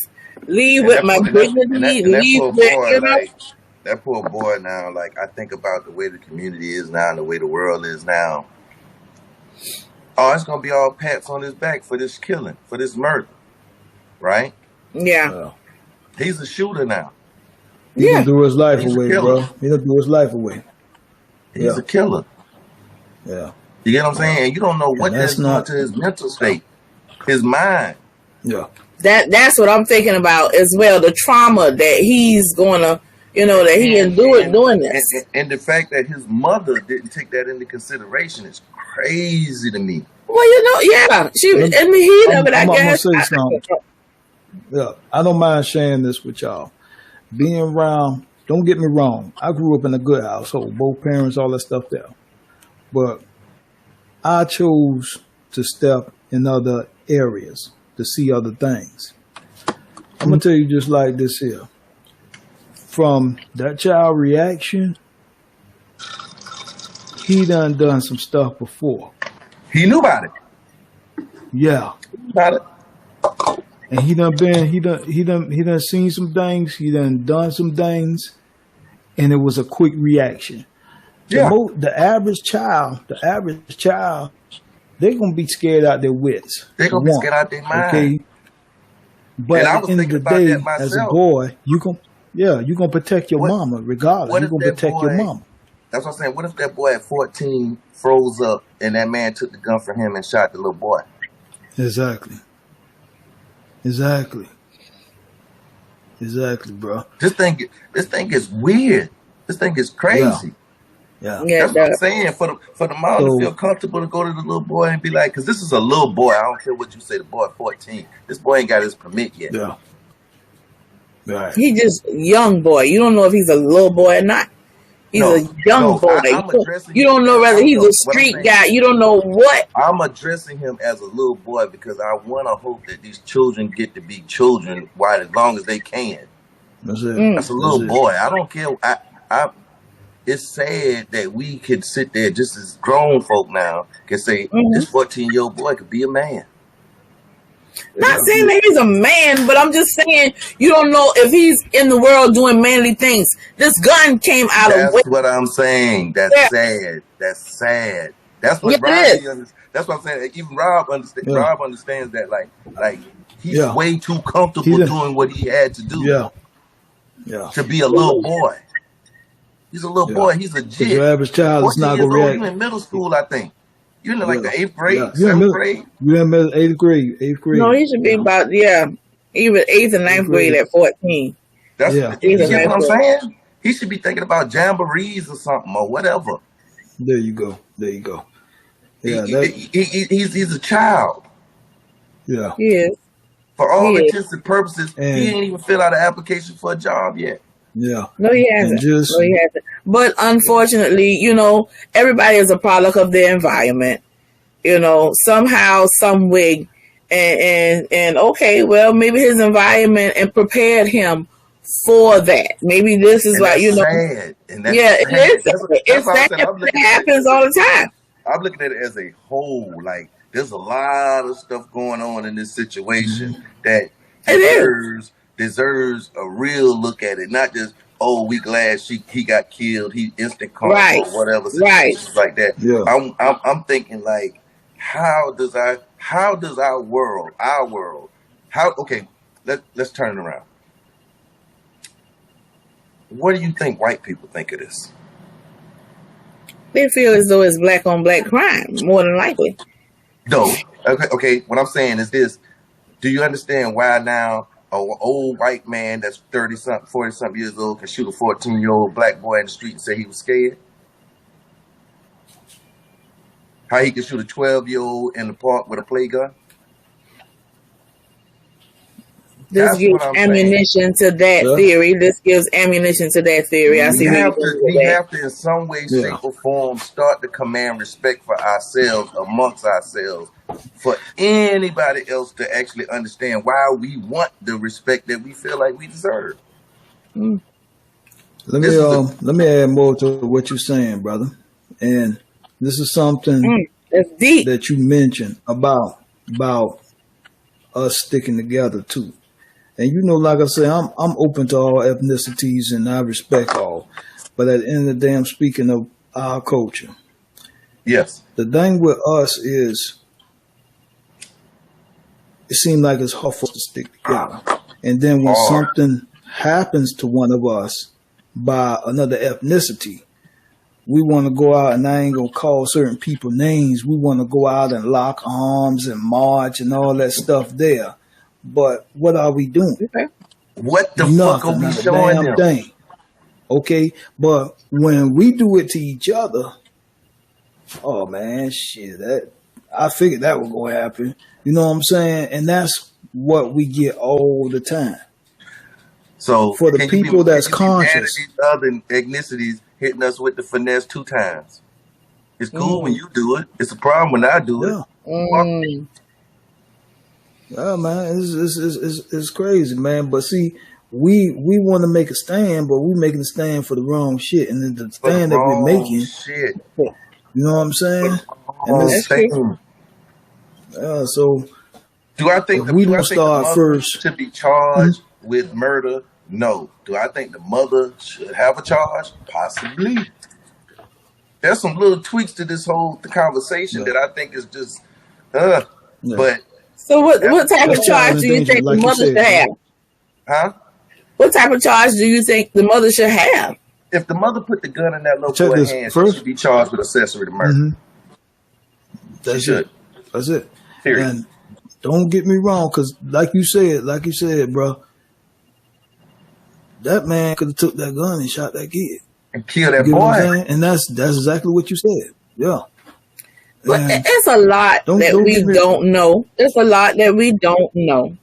Leave with my dignity. Leave with, that poor boy now, like, I think about the way the community is now and the way the world is now. Oh, it's going to be all pats on his back for this killing, for this murder. Right? Yeah. He's a shooter now. He done threw his life He's a away, killer. bro. He done threw his life away. He's a killer. Yeah. You get what I'm saying? And you don't know what that's doing to his mental state, his mind. Yeah. That's what I'm thinking about as well. The trauma that he's gonna, that he endured doing this. And the fact that his mother didn't take that into consideration is crazy to me. Well, yeah, she in the heat of it, I guess. I'm gonna say something. Yeah, I don't mind sharing this with y'all. Being around, don't get me wrong, I grew up in a good household, both parents, all that stuff there. But I chose to step in other areas to see other things. I'm going to tell you just like this here. From that child reaction, he done some stuff before. He knew about it. Yeah. He knew about it. And he done seen some things, he done some things, and it was a quick reaction. Yeah. The average child, they're gonna be scared out their wits. They're gonna be scared out their mind. Okay. But at the end of the day, as a boy, you gonna protect your mama regardless. You're gonna protect your mama. That's what I'm saying. What if that boy at 14 froze up and that man took the gun from him and shot the little boy? Exactly, bro. This thing is weird. This thing is crazy. Yeah. That's what I'm saying. For the mom to feel comfortable to go to the little boy and be like, because this is a little boy. I don't care what you say. The boy at 14. This boy ain't got his permit yet. Yeah. Right. He just young boy. You don't know if he's a little boy or not. He's a young boy. You don't know whether he's a street guy. You don't know what. I'm addressing him as a little boy because I want to hope that these children get to be children as long as they can. That's it. That's a little boy. I don't care. It's sad that we could sit there just as grown folk now can say this 14-year-old boy could be a man. Not saying that he's a man, but I'm just saying you don't know if he's in the world doing manly things. This gun came out of. That's what I'm saying. That's sad. That's sad. That's what Robi understands. That's what I'm saying. Even Rob understands. Yeah. Rob understands that. Like he's way too comfortable doing what he had to do. Yeah. To be a little boy. He's a little boy. He's a jit. Your average child is not going to react. You're in middle school, I think. You're in like the 8th grade, 7th grade. You're in 8th grade. 8th grade. No, he should be about even 8th and 9th grade at 14. That's you get what I'm saying? He should be thinking about jamborees or something or whatever. There you go. Yeah, he's a child. Yeah. He is. For all intents and purposes, he ain't even fill out an application for a job yet. Yeah. No, he hasn't. But unfortunately, everybody is a product of their environment. Somehow, some way, and okay, well, maybe his environment and prepared him for that. Maybe this is like sad. And that's sad. It's sad. It happens all the time. I'm looking at it as a whole. Like there's a lot of stuff going on in this situation that deserves a real look at it, not just we glad he got killed, he instant karma or whatever situations like that. Yeah. I'm thinking like, how does our world let's turn it around. What do you think white people think of this? They feel as though it's black on black crime, more than likely. No. Okay. What I'm saying is this: do you understand why now an old white man that's 30-something, 40-something years old can shoot a 14-year-old black boy in the street and say he was scared? How he can shoot a 12-year-old in the park with a play gun? This gives ammunition to that theory. This gives ammunition to that theory. I see. We have to, in some way, shape, or form, start to command respect for ourselves, amongst ourselves, for anybody else to actually understand why we want the respect that we feel like we deserve. Let me add more to what you're saying, brother. And this is something that's deep that you mentioned about us sticking together too. And like I say, I'm open to all ethnicities and I respect all. But at the end of the day, I'm speaking of our culture. Yes. The thing with us is, it seems like it's hard for us to stick together. And then when Hard. something happens to one of us by another ethnicity, we want to go out, and I ain't going to call certain people names. We want to go out and lock arms and march and all that stuff there. But what are we doing? Okay. What the Nothing, fuck are we not a showing damn them? thing. Okay? But when we do it to each other, oh man, shit, I figured that was going to happen. You know what I'm saying? And that's what we get all the time. So For the people that's conscious. These other ethnicities hitting us with the finesse 2 times. It's cool when you do it. It's a problem when I do it. Mm. Yeah, man, it's crazy, man. But see, we want to make a stand, but we making a stand for the wrong shit, and then the stand that we're making, shit. You know what I'm saying? And That's true. so do I think we do I don't think the start mother first should be charged with murder? No. Do I think the mother should have a charge? Possibly. There's some little tweaks to this whole conversation that I think is just but So what type of charge do you think the mother should have? Huh? What type of charge do you think the mother should have? If the mother put the gun in that little boy's hand, she should be charged with accessory to murder. That's it. That's it. Period. And don't get me wrong, because like you said, bro, that man could have took that gun and shot that kid and killed that you know boy. What I'm saying? And that's exactly what you said. Yeah. But it's a lot that we don't know. It's a lot that we don't know.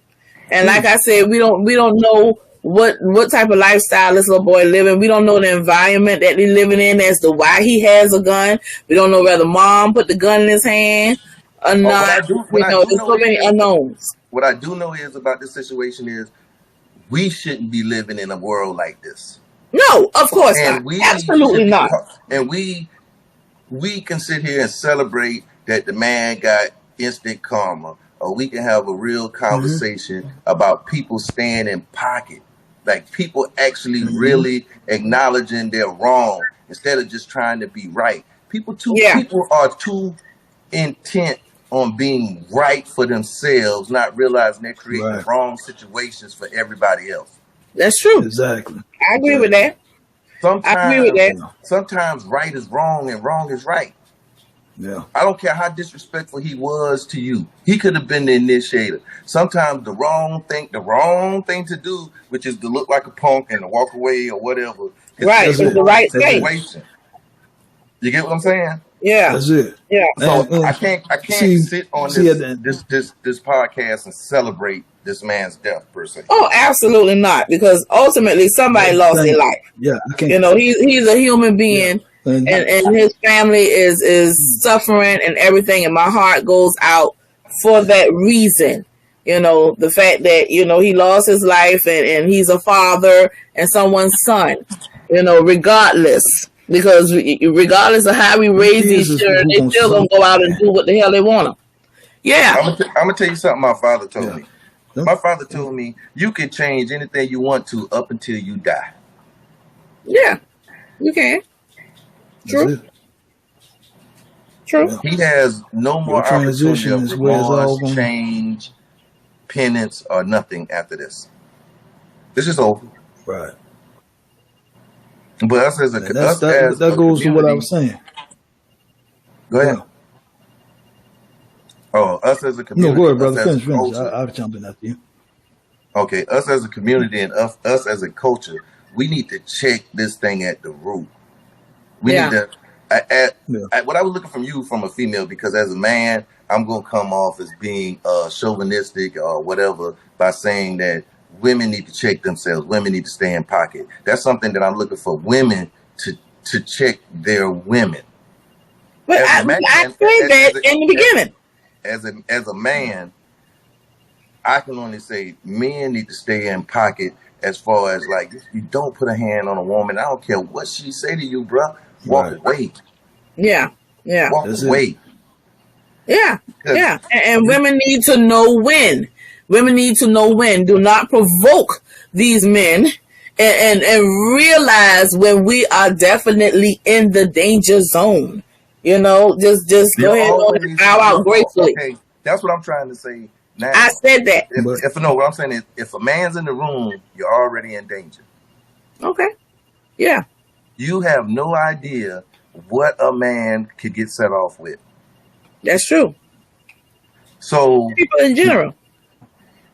And like I said, we don't know what type of lifestyle this little boy living. We don't know the environment that he's living in as to why he has a gun. We don't know whether mom put the gun in his hand or not. There's so many unknowns. What I do know is about this situation is we shouldn't be living in a world like this. No, of course not. Absolutely not. And we can sit here and celebrate that the man got instant karma, or we can have a real conversation about people staying in pocket, like people actually really acknowledging they're wrong instead of just trying to be right. People are too intent on being right for themselves, not realizing they're creating wrong situations for everybody else. That's true. Exactly. I agree with that. Sometimes right is wrong and wrong is right. Yeah. I don't care how disrespectful he was to you. He could have been the initiator. Sometimes the wrong thing to do, which is to look like a punk and to walk away or whatever. Right, it's the right thing. You get what I'm saying? Yeah. That's it. Yeah. So I can't sit on this podcast and celebrate this man's death per se. Oh, absolutely not, because ultimately somebody lost their life. Yeah, he's a human being, and his family is suffering and everything, and my heart goes out for that reason. The fact that he lost his life, and he's a father and someone's son. Regardless. Because regardless of how we raise these children, they still gonna go out and do what the hell they want to. Yeah. I'm gonna tell you something my father told me. My father told me you can change anything you want to up until you die. Yeah, you can. True. True. He has no more opportunity of remorse, change, penance, or nothing after this. This is over. Right. But us as that goes to what I was saying. Go ahead. Oh, us as a community. No, go ahead, brother. Finish. I'll jump in after you. Okay, us as a community and us as a culture, we need to check this thing at the root. We need to. What I was looking from you from a female, because as a man, I'm gonna come off as being chauvinistic or whatever by saying that women need to check themselves. Women need to stay in pocket. That's something that I'm looking for women to check their women. But I said that in the beginning. As a man, I can only say men need to stay in pocket as far as like, if you don't put a hand on a woman, I don't care what she say to you, bro. Walk away. Yeah. Walk away. Yeah. And women need to know when. Women need to know when. Do not provoke these men and realize when we are definitely in the danger zone. Just go ahead and bow out gracefully. Okay, that's what I'm trying to say. Now, I said that. If no, what I'm saying is, if a man's in the room, you're already in danger. Okay. Yeah. You have no idea what a man could get set off with. That's true. So people in general.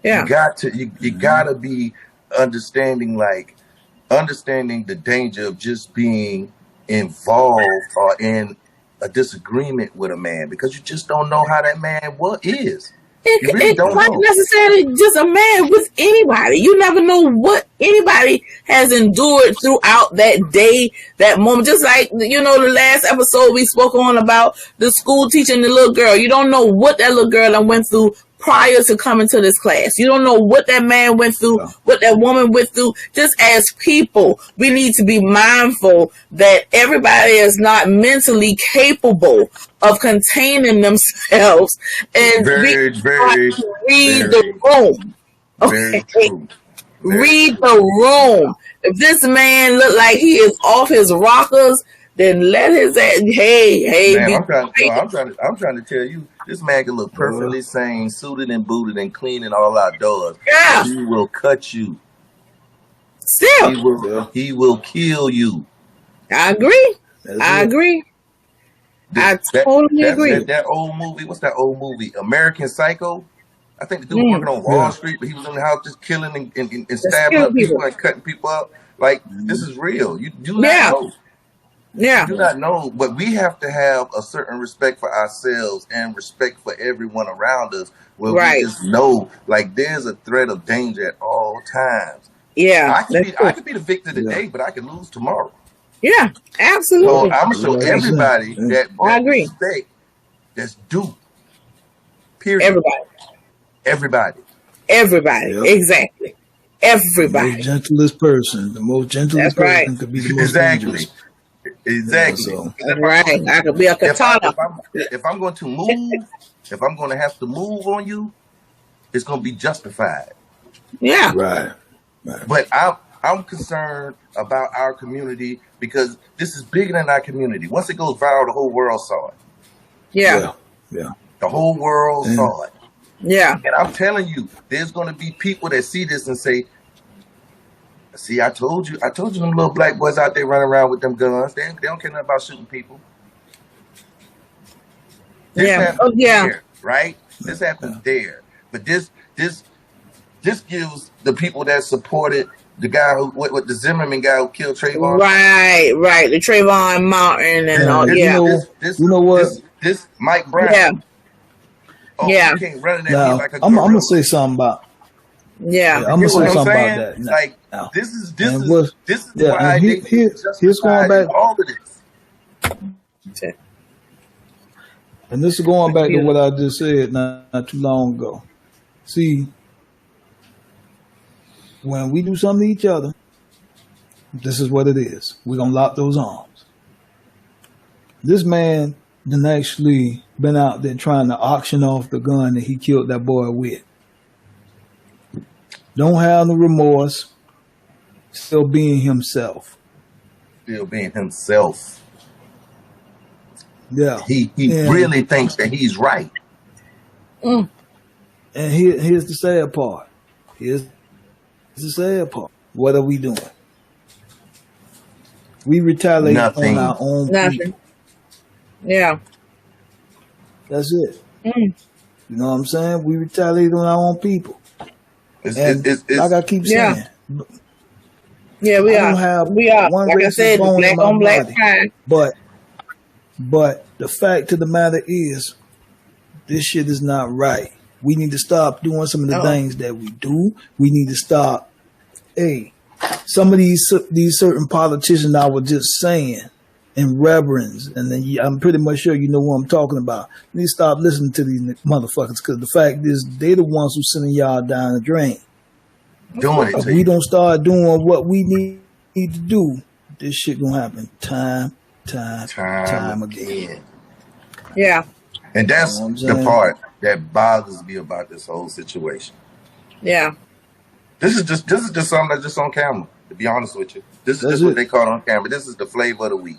Yeah. You gotta be understanding the danger of just being involved or in a disagreement with a man, because you just don't know how that man is. You really don't not know. necessarily just a man, with anybody. You never know what anybody has endured throughout that day, that moment. Just like, the last episode we spoke on about the school teaching the little girl. You don't know what that little girl went through prior to coming to this class. You don't know what that man went through, what that woman went through. Just as people, we need to be mindful that everybody is not mentally capable of containing themselves, and read the room. Okay, read the room. If this man look like he is off his rockers, then let his ass. Hey. Man, I'm trying to tell you, this man can look perfectly sane, suited and booted and clean and all outdoors. Yeah, he will cut you. Still, he will kill you. I agree. I agree. I totally agree. That old movie, what's that old movie? American Psycho? I think the dude was working on Wall Street, but he was in the house just killing and stabbing up people and cutting people up. Like, this is real. You do not know. Yeah. You do not know, but we have to have a certain respect for ourselves and respect for everyone around us, where we just know, like, there's a threat of danger at all times. Yeah. I could be the victor today, but I could lose tomorrow. Yeah, absolutely. So I'm gonna show everybody that I agree. Respect that's due. Period. Everybody. Yep. Exactly. Everybody. The most gentlest person. The most gentlest person could be the most dangerous. Exactly. That's right. I could be a katana. If I'm going to move, if I'm going to have to move on you, it's going to be justified. Yeah. Right. But I'm concerned about our community, because this is bigger than our community. Once it goes viral, the whole world saw it. Yeah. The whole world saw it. Yeah. And I'm telling you, there's going to be people that see this and say, see, I told you them little black boys out there running around with them guns. They don't care nothing about shooting people. This happens there, right? This happens there. But this gives the people that supported the guy what the Zimmerman guy who killed Trayvon. Right. The Trayvon Martin and all. You know what? This Mike Brown. Yeah. You can't run in that like a I'm gonna say something about. Yeah. I'm gonna say something about that. Like, this is why here's going back. All of this. And this is going back to what I just said not too long ago. See, when we do something to each other, this is what it is. We're gonna lock those arms. This man done actually been out there trying to auction off the gun that he killed that boy with. Don't have no remorse. Still being himself. Yeah. He really thinks that he's right. Mm. And here's the sad part. What are we doing? We retaliate on our own people. Yeah. That's it. You know what I'm saying? We retaliate on our own people. Like I keep saying. Yeah, we are. One like I said, black on black crime. But the fact of the matter is, this shit is not right. We need to stop doing some of the things that we do. We need to stop. Hey, some of these certain politicians I was just saying in reverence, and then I'm pretty much sure you know what I'm talking about. You need to stop listening to these motherfuckers, because the fact is, they the ones who sending y'all down the drain. If we don't start doing what we need to do, this shit gonna happen time again. Yeah. And that's the part that bothers me about this whole situation. Yeah. This is just something that's just on camera, to be honest with you. This is just what they call it on camera. This is the flavor of the week.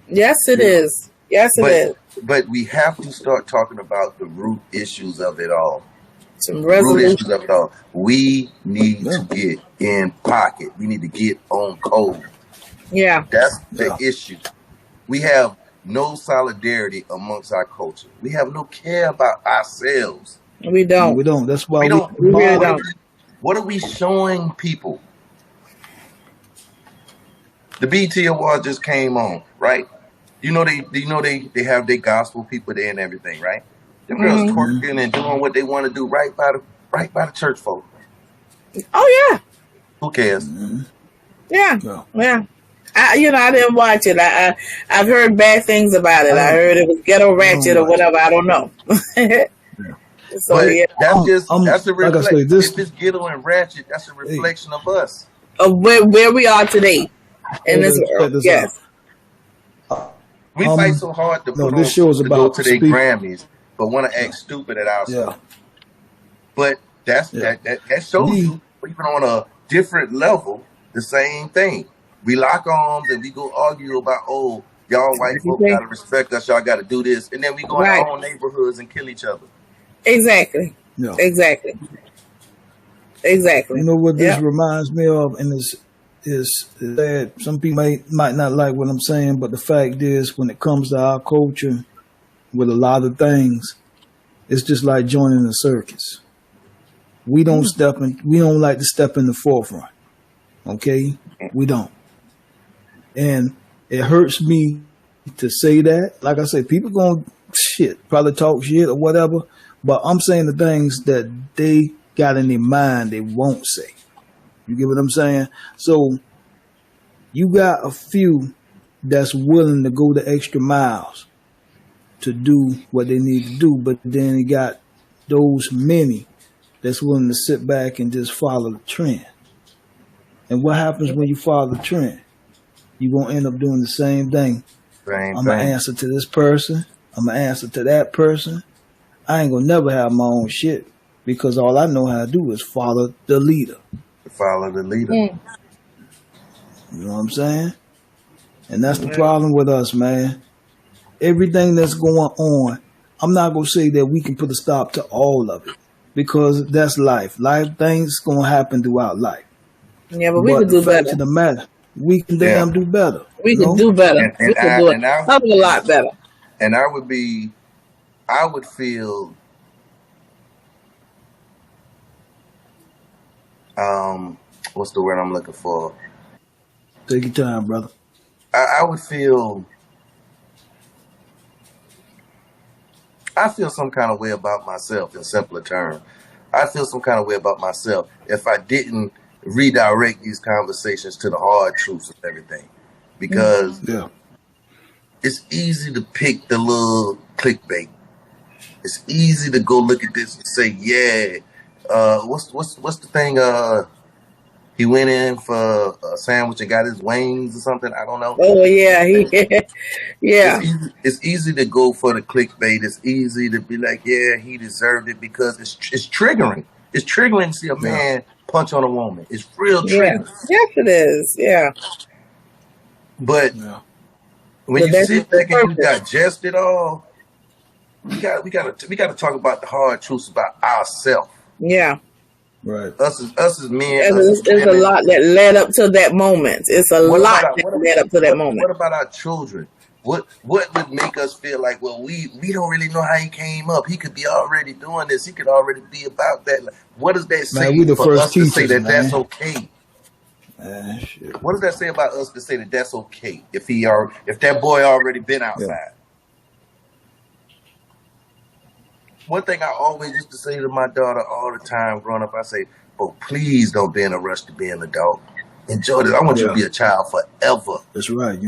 Yes, it is. Yes, it is. But we have to start talking about the root issues of it all. Some Root resolution. issues up, dog. We need to get in pocket. We need to get on code. Yeah. That's the issue. We have no solidarity amongst our culture. We have no care about ourselves. We don't. We don't. That's why We don't. We really don't. What are we showing people? The BET Award just came on, right? You know they have their gospel people there and everything, right? Them girls twerking and doing what they want to do right by the church folk. Oh yeah. Who cares? Yeah. Yeah. I didn't watch it. I've heard bad things about it. I heard it was ghetto ratchet or whatever. I don't know. So but that's a like I reflection. say, If it's ghetto and ratchet, that's a reflection of us. Of where we are today in this world. Yes. We fight so hard to put this show is to go about to their Grammys, but want to act stupid at ourselves. But that shows you, even on a different level, the same thing. We lock arms and we go argue about, oh, y'all white folk gotta respect us, y'all gotta do this, and then we go in our own neighborhoods and kill each other. Exactly. Yeah. Exactly. You know what this reminds me of, and is that some people might not like what I'm saying, but the fact is, when it comes to our culture, with a lot of things, it's just like joining a circus. We don't we don't like to step in the forefront. Okay? We don't. And it hurts me to say that. Like I say, people gonna probably talk shit or whatever, but I'm saying the things that they got in their mind they won't say. You get what I'm saying? So you got a few that's willing to go the extra miles to do what they need to do, but then you got those many that's willing to sit back and just follow the trend. And what happens when you follow the trend? You're going to end up doing the same thing. I'm going to answer to this person. I'm going to answer to that person. I ain't going to never have my own shit because all I know how to do is follow the leader. Follow the leader. You know what I'm saying? And that's the problem with us, man. Everything that's going on, I'm not going to say that we can put a stop to all of it because that's life. Things going to happen throughout life. Yeah, but we could do better. To the matter, we can damn do better. We could do better. We could do a lot better. And I would feel, what's the word I'm looking for? Take your time, brother. I feel some kind of way about myself in simpler terms. I feel some kind of way about myself if I didn't redirect these conversations to the hard truths of everything. Because it's easy to pick the little clickbait. It's easy to go look at this and say, what's the thing? He went in for a sandwich and got his wings or something. I don't know. Oh yeah, It's easy to go for the clickbait. It's easy to be like, he deserved it because it's triggering. It's triggering to see a man punch on a woman. It's real triggering. Yes, it is. Yeah. But when you sit back and you digest it all, we gotta talk about the hard truths about ourselves. Right. Us as men. There's a lot that led up to that moment. It's a lot that led up to that moment. What about our children? What would make us feel like, well, we don't really know how he came up. He could be already doing this. He could already be about that. What does that say for us to say that that's okay? What does that say about us to say that that's okay if that boy already been outside? One thing I always used to say to my daughter all the time growing up, I say, please don't be in a rush to be an adult. Enjoy this. I want you to be a child forever. That's right.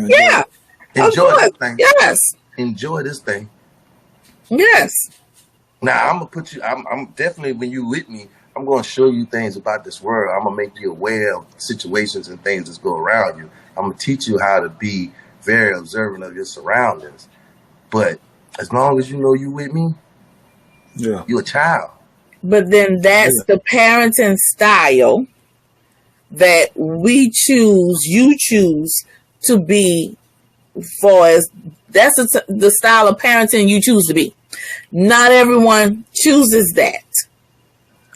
Enjoy this thing. Yes. Enjoy this thing. Yes. Now, I'm going to put you, I'm definitely, when you with me, I'm going to show you things about this world. I'm going to make you aware of situations and things that go around you. I'm going to teach you how to be very observant of your surroundings. But as long as you know you with me, you're a child. But then that's the parenting style that we choose, you choose to be that's the style of parenting you choose to be. Not everyone chooses that.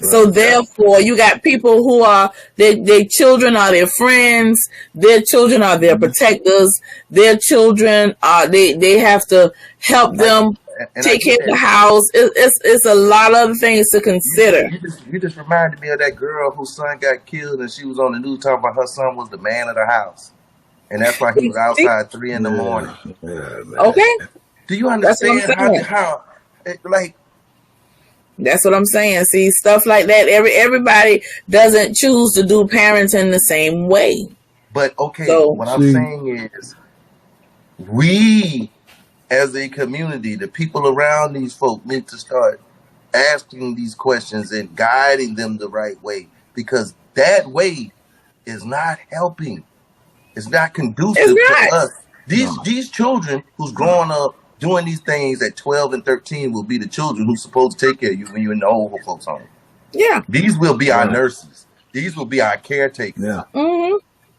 So therefore, you got people who are their children are their friends, their children are their protectors, their children are they have to help them take care of the house. It's a lot of other things to consider. You just reminded me of that girl whose son got killed, and she was on the news talking about her son was the man of the house, and that's why he was outside 3 in the morning. Okay, do you understand how like? That's what I'm saying. See, stuff like that. Everybody doesn't choose to do parenting the same way. But okay, so, what I'm saying is, we as a community, the people around these folk need to start asking these questions and guiding them the right way, because that way is not helping. It's not conducive to us. These children who's growing up doing these things at 12 and 13 will be the children who's supposed to take care of you when you're in the old folks home. Yeah. These will be our nurses. These will be our caretakers. Yeah. Mm-hmm.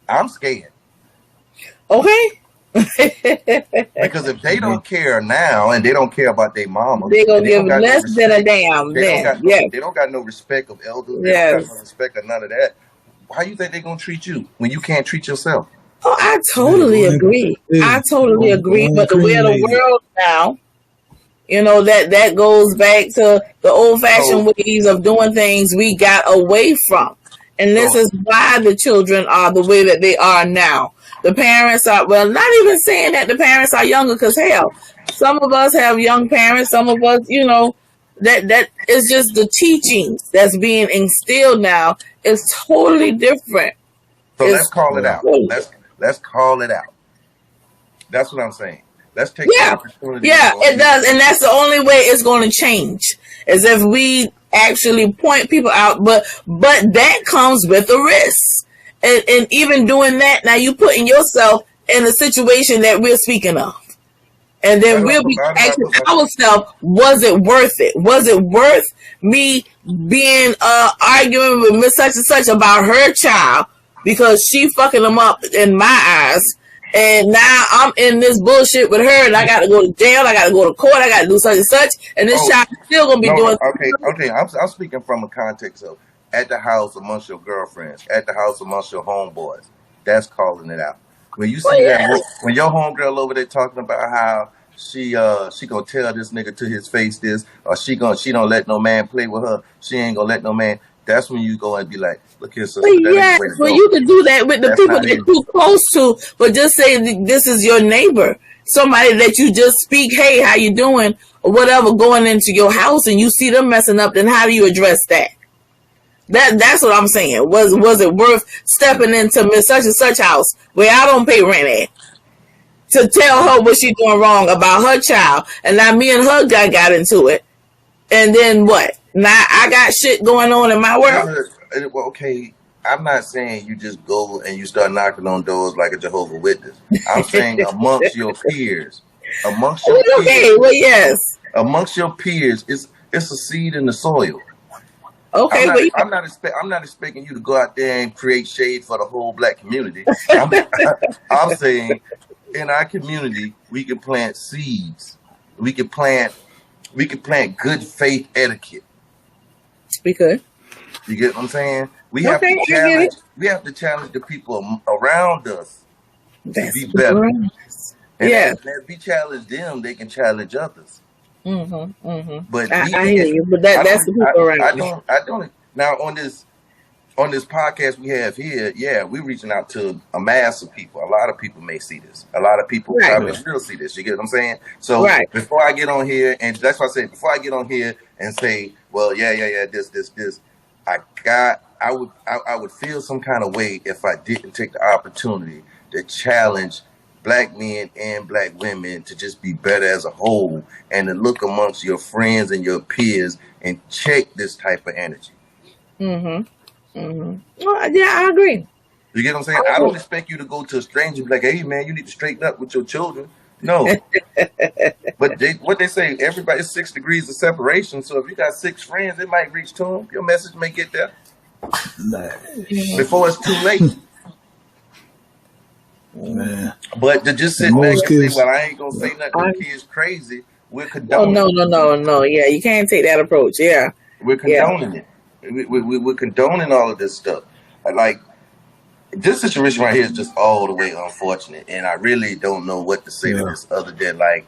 I'm scared. Okay. Because if they don't care now and they don't care about their mama, they're going to give less than a damn. They don't got no respect of elders. They don't got no respect of none of that. How you think they're going to treat you when you can't treat yourself? Oh, I totally agree. I totally agree. But the way of the world now, you know, that goes back to the old-fashioned ways of doing things we got away from. And this is why the children are the way that they are now. The parents are, well, not even saying that the parents are younger, because, hell, some of us have young parents. Some of us, you know, that is just the teachings that's being instilled now is totally different. So let's call it out. Let's call it out. That's what I'm saying. Let's take the opportunity. Yeah, it does. And that's the only way it's going to change, is if we actually point people out. But that comes with a risk. And even doing that, now you putting yourself in a situation that we're speaking of. And then we'll be asking ourselves, was it worth it? Was it worth me being arguing with Miss Such and Such about her child because she fucking them up in my eyes, and now I'm in this bullshit with her, and I got to go to jail, I got to go to court, I got to do such and such, and this child is still gonna be doing. Okay. I'm speaking from a context of at the house amongst your girlfriends, at the house amongst your homeboys. That's calling it out. When you see that, when your homegirl over there talking about how she gonna tell this nigga to his face this, or she don't let no man play with her, she ain't gonna let no man. That's when you go and be like, look here, sister. Yes, well, you could do that with the people that you're close to, but just say this is your neighbor, somebody that you just speak, hey, how you doing, or whatever, going into your house, and you see them messing up. Then how do you address that? That's what I'm saying. Was it worth stepping into Miss Such and Such house where I don't pay rent at to tell her what she's doing wrong about her child, and now me and her guy got into it, and then what? Now I got shit going on in my world. Well, okay, I'm not saying you just go and you start knocking on doors like a Jehovah's Witness. I'm saying amongst your peers, amongst your peers, it's a seed in the soil. Okay, I'm not expecting you to go out there and create shade for the whole black community. I'm saying in our community we can plant seeds. We can plant good faith etiquette. We could. You get what I'm saying? We have to challenge the people around us to be better. And as we challenge them, they can challenge others. But I hear you. But that's the people around me. I don't. Now on this podcast we have here, we're reaching out to a mass of people. A lot of people may see this. A lot of people probably will see this. You get what I'm saying? So before I get on here, and that's why I say before I get on here and say, well, this, I would feel some kind of way if I didn't take the opportunity to challenge black men and black women to just be better as a whole, and to look amongst your friends and your peers and check this type of energy. Well, yeah, I agree. You get what I'm saying? I don't expect you to go to a stranger and be like, hey man, you need to straighten up with your children. No. But what they say, everybody's 6 degrees of separation. So if you got 6 friends, it might reach to them. Your message may get there before it's too late. Man. But to just sit back and say, well, I ain't gonna say nothing to the kids crazy, we're condoning it. No. Yeah, you can't take that approach. Yeah. We're condoning it. we're condoning all of this stuff. Like, this situation right here is just all the way unfortunate, and I really don't know what to say to this other than like,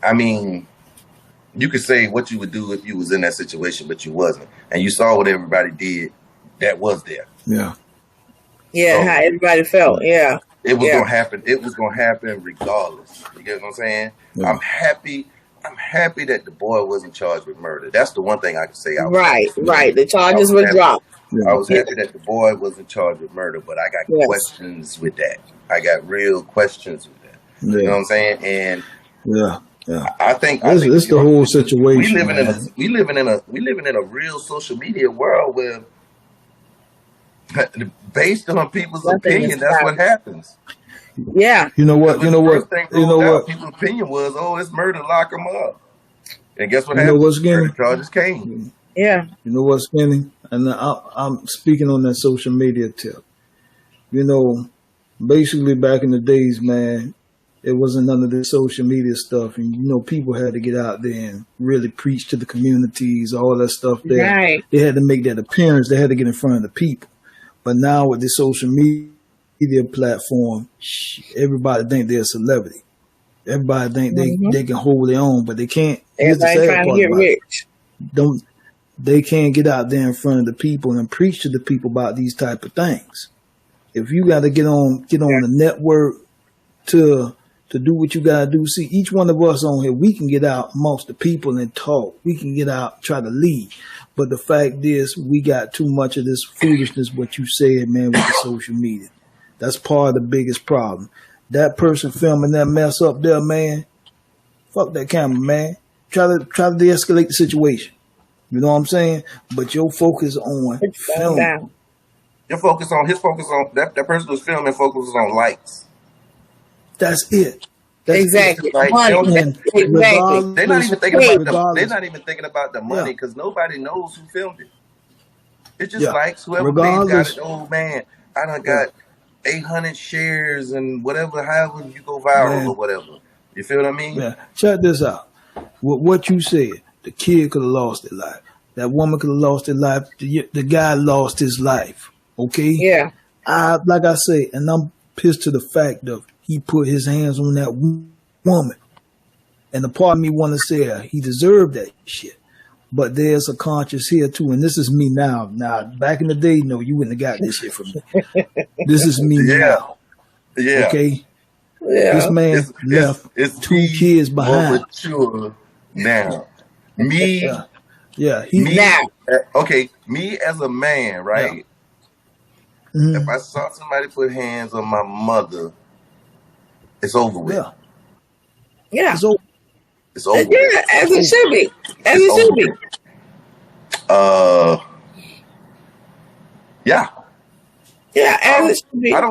I mean, you could say what you would do if you was in that situation, but you wasn't, and you saw what everybody did that was there. Yeah, so, how everybody felt. Yeah, it was gonna happen. It was gonna happen regardless. You get what I'm saying? Yeah. I'm happy that the boy wasn't charged with murder. That's the one thing I can say. Right. The charges were dropped. I was happy that the boy wasn't charged with murder, but I got questions with that. I got real questions with that. You know what I'm saying? And I think it's the whole situation. We living in a real social media world where, based on people's opinion, that's what happens. Yeah. You know what? People's opinion was, "Oh, it's murder, lock them up." And guess what happened? Murder charges came. Yeah. You know what's Skinny? And I'm speaking on that social media tip. You know, basically back in the days, man, it wasn't none of this social media stuff, and you know, people had to get out there and really preach to the communities, all that stuff there. Right. They had to make that appearance. They had to get in front of the people. But now with this social media platform, everybody think they're a celebrity. Everybody think they can hold their own, but they can't. Everybody trying to get rich. They can't get out there in front of the people and preach to the people about these type of things. If you got to get on the network to do what you got to do, see, each one of us on here, we can get out amongst the people and talk. We can get out, try to lead. But the fact is, we got too much of this foolishness, what you said, man, with the social media. That's part of the biggest problem. That person filming that mess up there, man, fuck that camera, man. Try to de-escalate the situation. You know what I'm saying? But your focus on filming. His focus on that person who's filming focuses on likes. That's it. Exactly. Like, exactly. They're not even thinking about the money because nobody knows who filmed it. It's just likes. Whoever got it. Oh man, I done got 800 shares and whatever. However you go viral or whatever. You feel what I mean? Yeah. Check this out. What you said. The kid could have lost their life. That woman could have lost their life. The guy lost his life. Okay? Yeah. Like I say, and I'm pissed to the fact of he put his hands on that woman. And the part of me want to say he deserved that shit. But there's a conscience here too. And this is me now. Now, back in the day, no, you wouldn't have got this shit from me. This is me now. Yeah. Okay? Yeah. This man left it's 2 kids behind. More mature now. Me. Yeah. Me as a man, right? Yeah. Mm-hmm. If I saw somebody put hands on my mother, it's over with. Yeah. It's over. It's over. Yeah, as it should be. As it should be. Yeah. Yeah, as it should be. I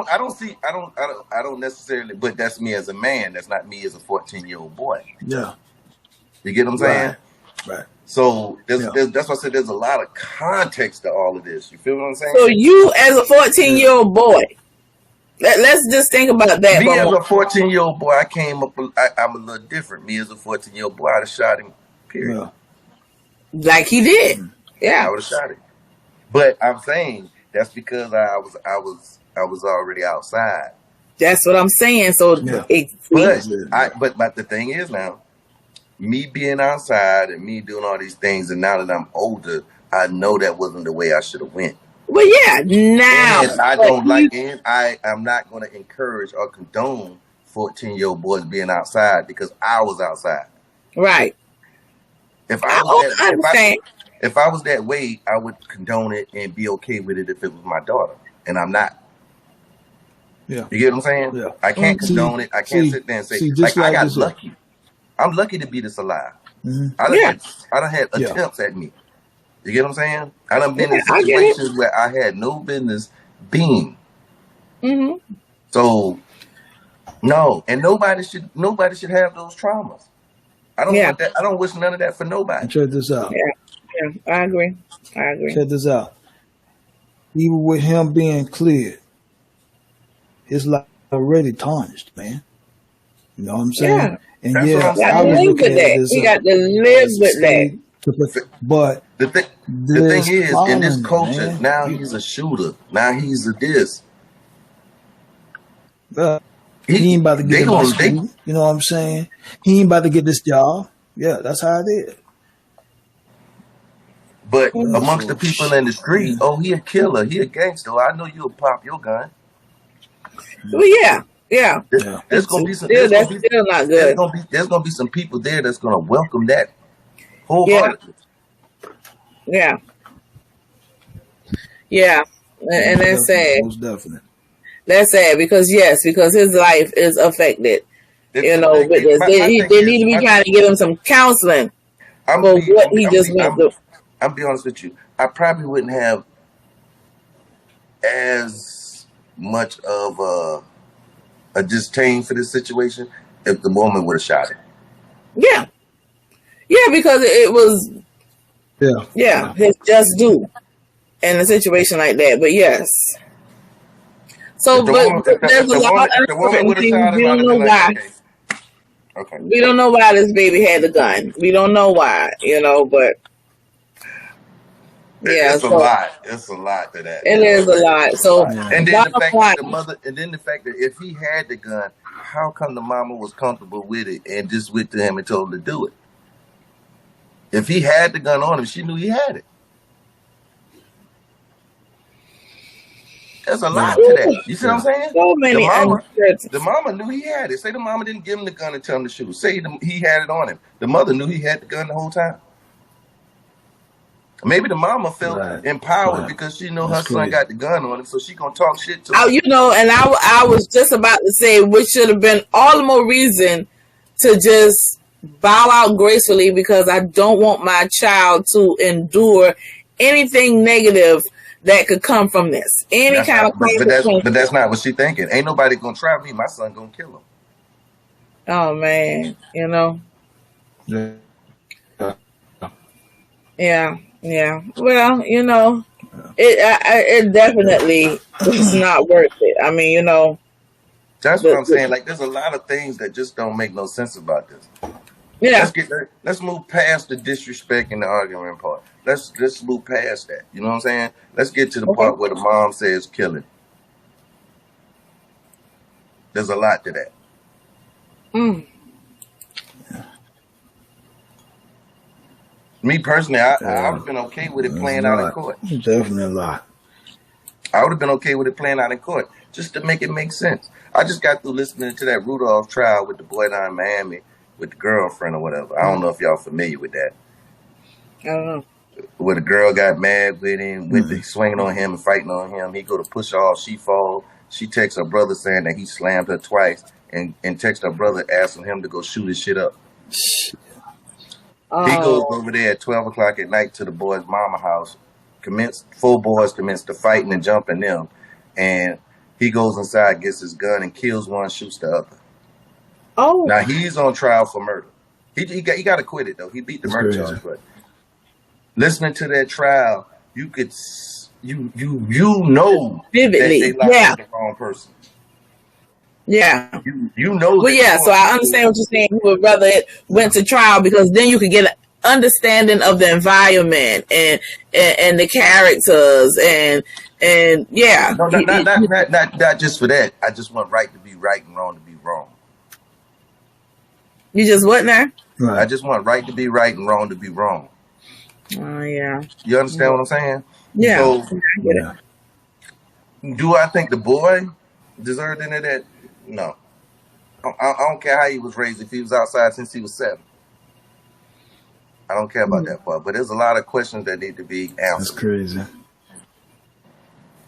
don't necessarily, but that's me as a man. That's not me as a 14-year-old boy. Yeah. You get what I'm saying? Right. So that's why I said there's a lot of context to all of this. You feel what I'm saying? So you as a 14-year-old boy, let's just think about that. Me as a 14-year-old boy, I'm a little different. Me as a 14-year-old boy, I'd have shot him. Period. Yeah. Like he did. Yeah. I would have shot him. But I'm saying that's because I was already outside. That's what I'm saying. So but the thing is now, me being outside and me doing all these things, and now that I'm older, I know that wasn't the way I should have went. Well, yeah, now. And I don't like, and I'm not going to encourage or condone 14-year-old boys being outside because I was outside. Right. If I was that way, I would condone it and be okay with it if it was my daughter, and I'm not. Yeah. You get what I'm saying? Yeah. I can't condone it. I can't sit there and say, I got lucky. I'm lucky to be this alive. Mm-hmm. I done had attempts at me. You get what I'm saying? I done been in situations where I had no business being. Mm-hmm. So, no, and nobody should have those traumas. I don't want that. I don't wish none of that for nobody. Check this out. Yeah, I agree. Check this out. Even with him being cleared, his life already tarnished, man. You know what I'm saying? Yeah. And I got to live with that. He got to live with that. But the thing is, in this culture, now he's a shooter. Now he's a this. He ain't about to get in school. You know what I'm saying? He ain't about to get this job. Yeah, that's how it is. But amongst the people in the street, oh, he a killer. He a gangster. I know you'll pop your gun. Well, yeah. There's gonna be some. That's still not good. There's gonna be some people there that's gonna welcome that wholeheartedly. Yeah. And that's sad. Most definitely. That's sad because his life is affected. You know, with this. They need to be trying to give him some counseling for what he just went through. I'll be honest with you. I probably wouldn't have as much of a disdain for this situation if the woman would have shot him. Yeah, because it was his just due in a situation like that. But yes. So, there's a lot of uncertainty. We don't know why. Okay. We don't know why this baby had the gun. We don't know why, but yeah, it's a lot. It's a lot to that. It is a lot. So, and then the fact that the mother, and then the fact that if he had the gun, how come the mama was comfortable with it and just went to him and told him to do it? If he had the gun on him, she knew he had it. There's a lot to that. You see what I'm saying? So many. The mama knew he had it. Say the mama didn't give him the gun and tell him to shoot. Say he had it on him. The mother knew he had the gun the whole time. Maybe the mama felt empowered because she knew her son got the gun on him, so she gonna talk shit to him. And I was just about to say, which should have been all the more reason to just bow out gracefully, because I don't want my child to endure anything negative that could come from this. But that's not what she thinking. Ain't nobody gonna try me. My son gonna kill him. Oh man, Yeah. Well, it definitely is not worth it. I mean, That's what I'm saying. Like, there's a lot of things that just don't make no sense about this. Yeah. Let's move past the disrespect and the argument part. Let's move past that. You know what I'm saying? Let's get to the part where the mom says killing. There's a lot to that. Me personally, I would have been okay with it playing out in court. Definitely a lot. I would have been okay with it playing out in court, just to make it make sense. I just got through listening to that Rudolph trial with the boy down in Miami with the girlfriend or whatever. I don't know if y'all familiar with that. I don't know. Where the girl got mad with him, with swinging on him and fighting on him. He go to push her off, she fall. She texts her brother saying that he slammed her twice, and texts her brother asking him to go shoot his shit up. He goes over there at 12 o'clock at night to the boy's mama house. 4 boys commence to fighting and jumping them. And he goes inside, gets his gun, and kills one, shoots the other. Oh. Now he's on trial for murder. He got acquitted though. He beat the murder charge. But listening to that trial, you could vividly that they locked the wrong person. Yeah. You know. Well, yeah. So I understand what you're saying. You would rather it went to trial, because then you could get an understanding of the environment and the characters and yeah. No, not just for that. I just want right to be right and wrong to be wrong. You just what now? Right. I just want right to be right and wrong to be wrong. Oh yeah. You understand what I'm saying? Yeah. So, do I think the boy deserved any of that? No. I don't care how he was raised. If he was outside since he was 7, I don't care about that part. But there's a lot of questions that need to be answered. That's crazy.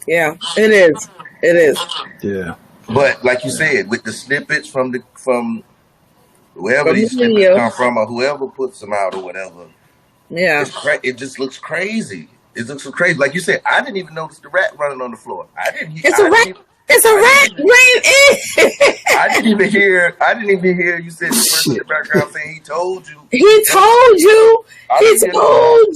Yeah, it is. It is. Yeah. But like you said, with the snippets from wherever these snippets come from, or whoever puts them out or whatever, it just looks crazy. It looks so crazy. Like you said, I didn't even notice the rat running on the floor. It's a rat ran in. I didn't even hear you said the person in the background saying he told you. He told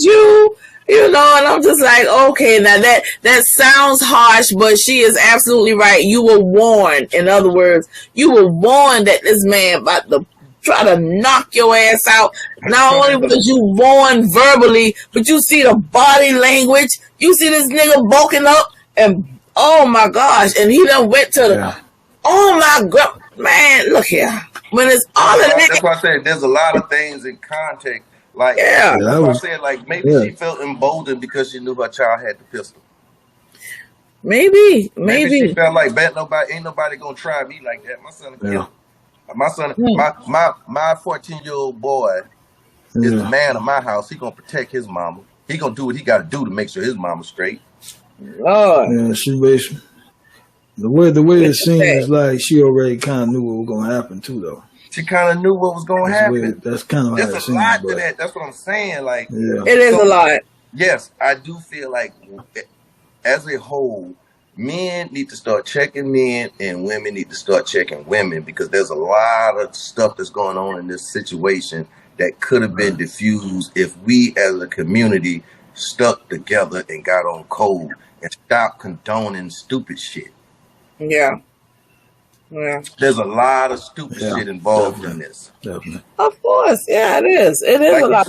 you. And I'm just like, okay, now that sounds harsh, but she is absolutely right. You were warned. In other words, you were warned that this man about to try to knock your ass out. Not only was you warned verbally, but you see the body language. You see this nigga bulking up, and oh my gosh, and he done went to the, oh my God, man, look here. When it's all of that. That's why I said there's a lot of things in context. Like, yeah. That's why I said, like, maybe she felt emboldened because she knew her child had the pistol. Maybe she felt like, ain't nobody gonna try me like that. My son, my 14-year-old boy is the man of my house. He gonna protect his mama. He gonna do what he got to do to make sure his mama's straight. Lord. Yeah, she basically the way it seems like she already kind of knew what was gonna happen too, though. She kind of knew what was gonna happen. That's kind of there's a lot to that. That's what I'm saying. Like, it is a lot. Yes, I do feel like, as a whole, men need to start checking men, and women need to start checking women, because there's a lot of stuff that's going on in this situation that could have been diffused if we as a community stuck together and got on code and stopped condoning stupid shit. Yeah. There's a lot of stupid shit involved in this. Definitely. Of course, yeah, it is. It is a lot.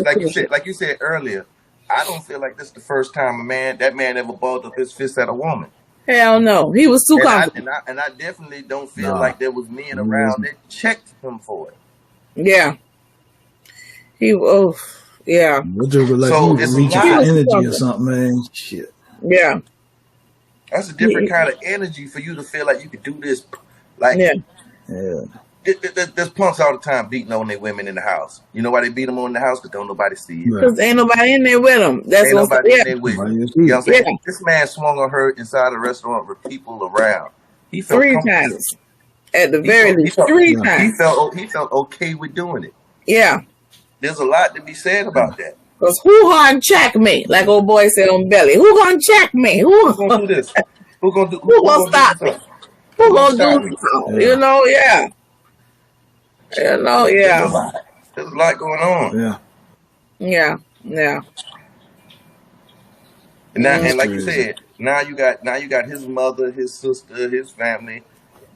Like you said earlier, I don't feel like this is the first time that man ever balled up his fist at a woman. Hell no, he was too confident. And I definitely don't feel like there was men around that checked him for it. Yeah. Yeah. So it's reaching for energy or something, man. Shit. Yeah. That's a different kind of energy for you to feel like you could do this. Like, there's punks all the time beating on their women in the house. You know why they beat them on the house? Because don't nobody see it. Because ain't nobody in there with them. That's ain't nobody in there with you. You know what I'm saying? This man swung on her inside a restaurant with people around. He felt 3 times. At the very least, 3 times. He felt okay with doing it. Yeah. There's a lot to be said about that. Because who gonna check me? Like old boy said on Belly. Who gonna check me? Who gonna do this? Who gonna stop me? Who gonna do something? You know, yeah. You know, yeah. There's a lot going on. Yeah. And like you said, now you got his mother, his sister, his family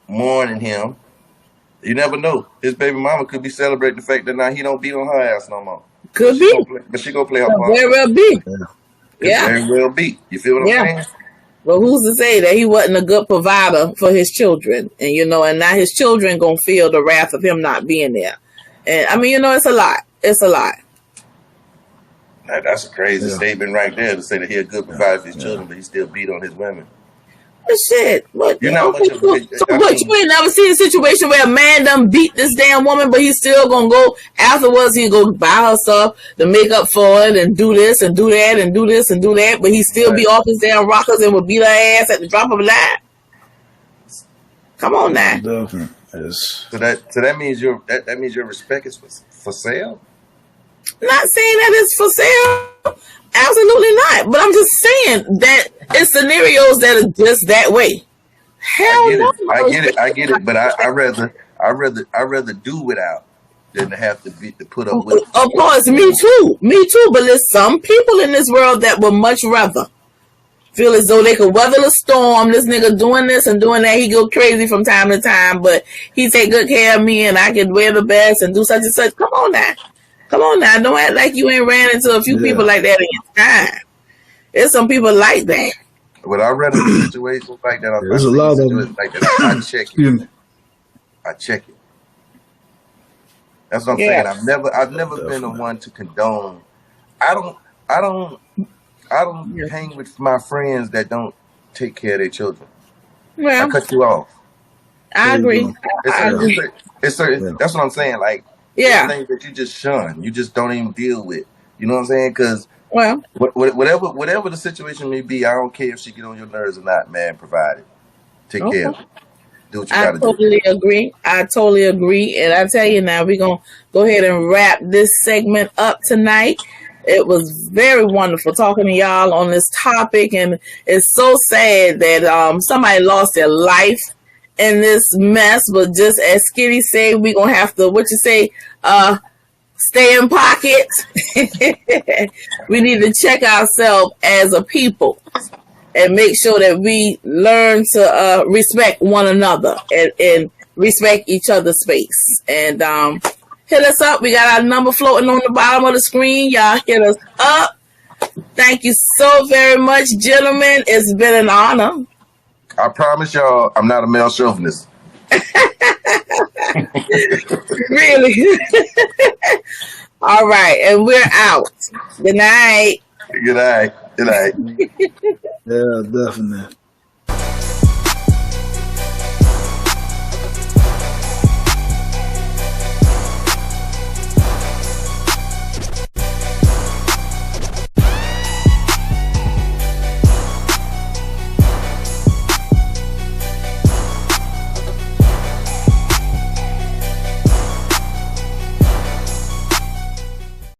mourning him. You never know. His baby mama could be celebrating the fact that now he don't beat on her ass no more. Could be. But she gonna play her part. Very well be. Yeah. Very well be. You feel what I'm saying? But who's to say that he wasn't a good provider for his children? And, you know, and now his children going to feel the wrath of him not being there. And, I mean, you know, it's a lot. It's a lot. That's a crazy statement right there, to say that he a good provider for his children, but he still beat on his women. But shit. But, You're not much of a... you ain't never seen a situation where a man done beat this damn woman, but he's still going to go afterwards. He go buy her stuff to make up for it and do this and do that and do this and do that, but he still be off his damn rockers and would beat her ass at the drop of a dime. Come on now. So that means your respect is for sale? Not saying that it's for sale. Absolutely not. But I'm just saying that it's scenarios that are just that way. Hell no. I get it. But I rather do without than to have to put up with. Of course, me too. But there's some people in this world that would much rather feel as though they could weather the storm. This nigga doing this and doing that. He go crazy from time to time, but he take good care of me and I can wear the best and do such and such. Come on now. Don't act like you ain't ran into a few people like that in your time. There's some people like that. But I read a situation like that. There's a lot of them. Like that. I check it. I check it. That's what I'm saying. I've never been the one to condone. I don't hang with my friends that don't take care of their children. Well, I cut you off. I agree. It's certain. That's what I'm saying. Like, things that you just shun, you just don't even deal with. You know what I'm saying? Because whatever the situation may be, I don't care if she get on your nerves or not. Man, provide it. Take care of it. Do what you got to do. I totally agree. And I tell you now, we're gonna go ahead and wrap this segment up tonight. It was very wonderful talking to y'all on this topic, and it's so sad that somebody lost their life in this mess. But just as Skitty said, we're gonna have to stay in pocket. We need to check ourselves as a people and make sure that we learn to respect one another and respect each other's space. And hit us up. We got our number floating on the bottom of the screen. Y'all hit us up. Thank you so very much, gentlemen. It's been an honor. I promise y'all, I'm not a male chauvinist. Really? All right, and we're out. Good night. Good night. Good night. Yeah, definitely.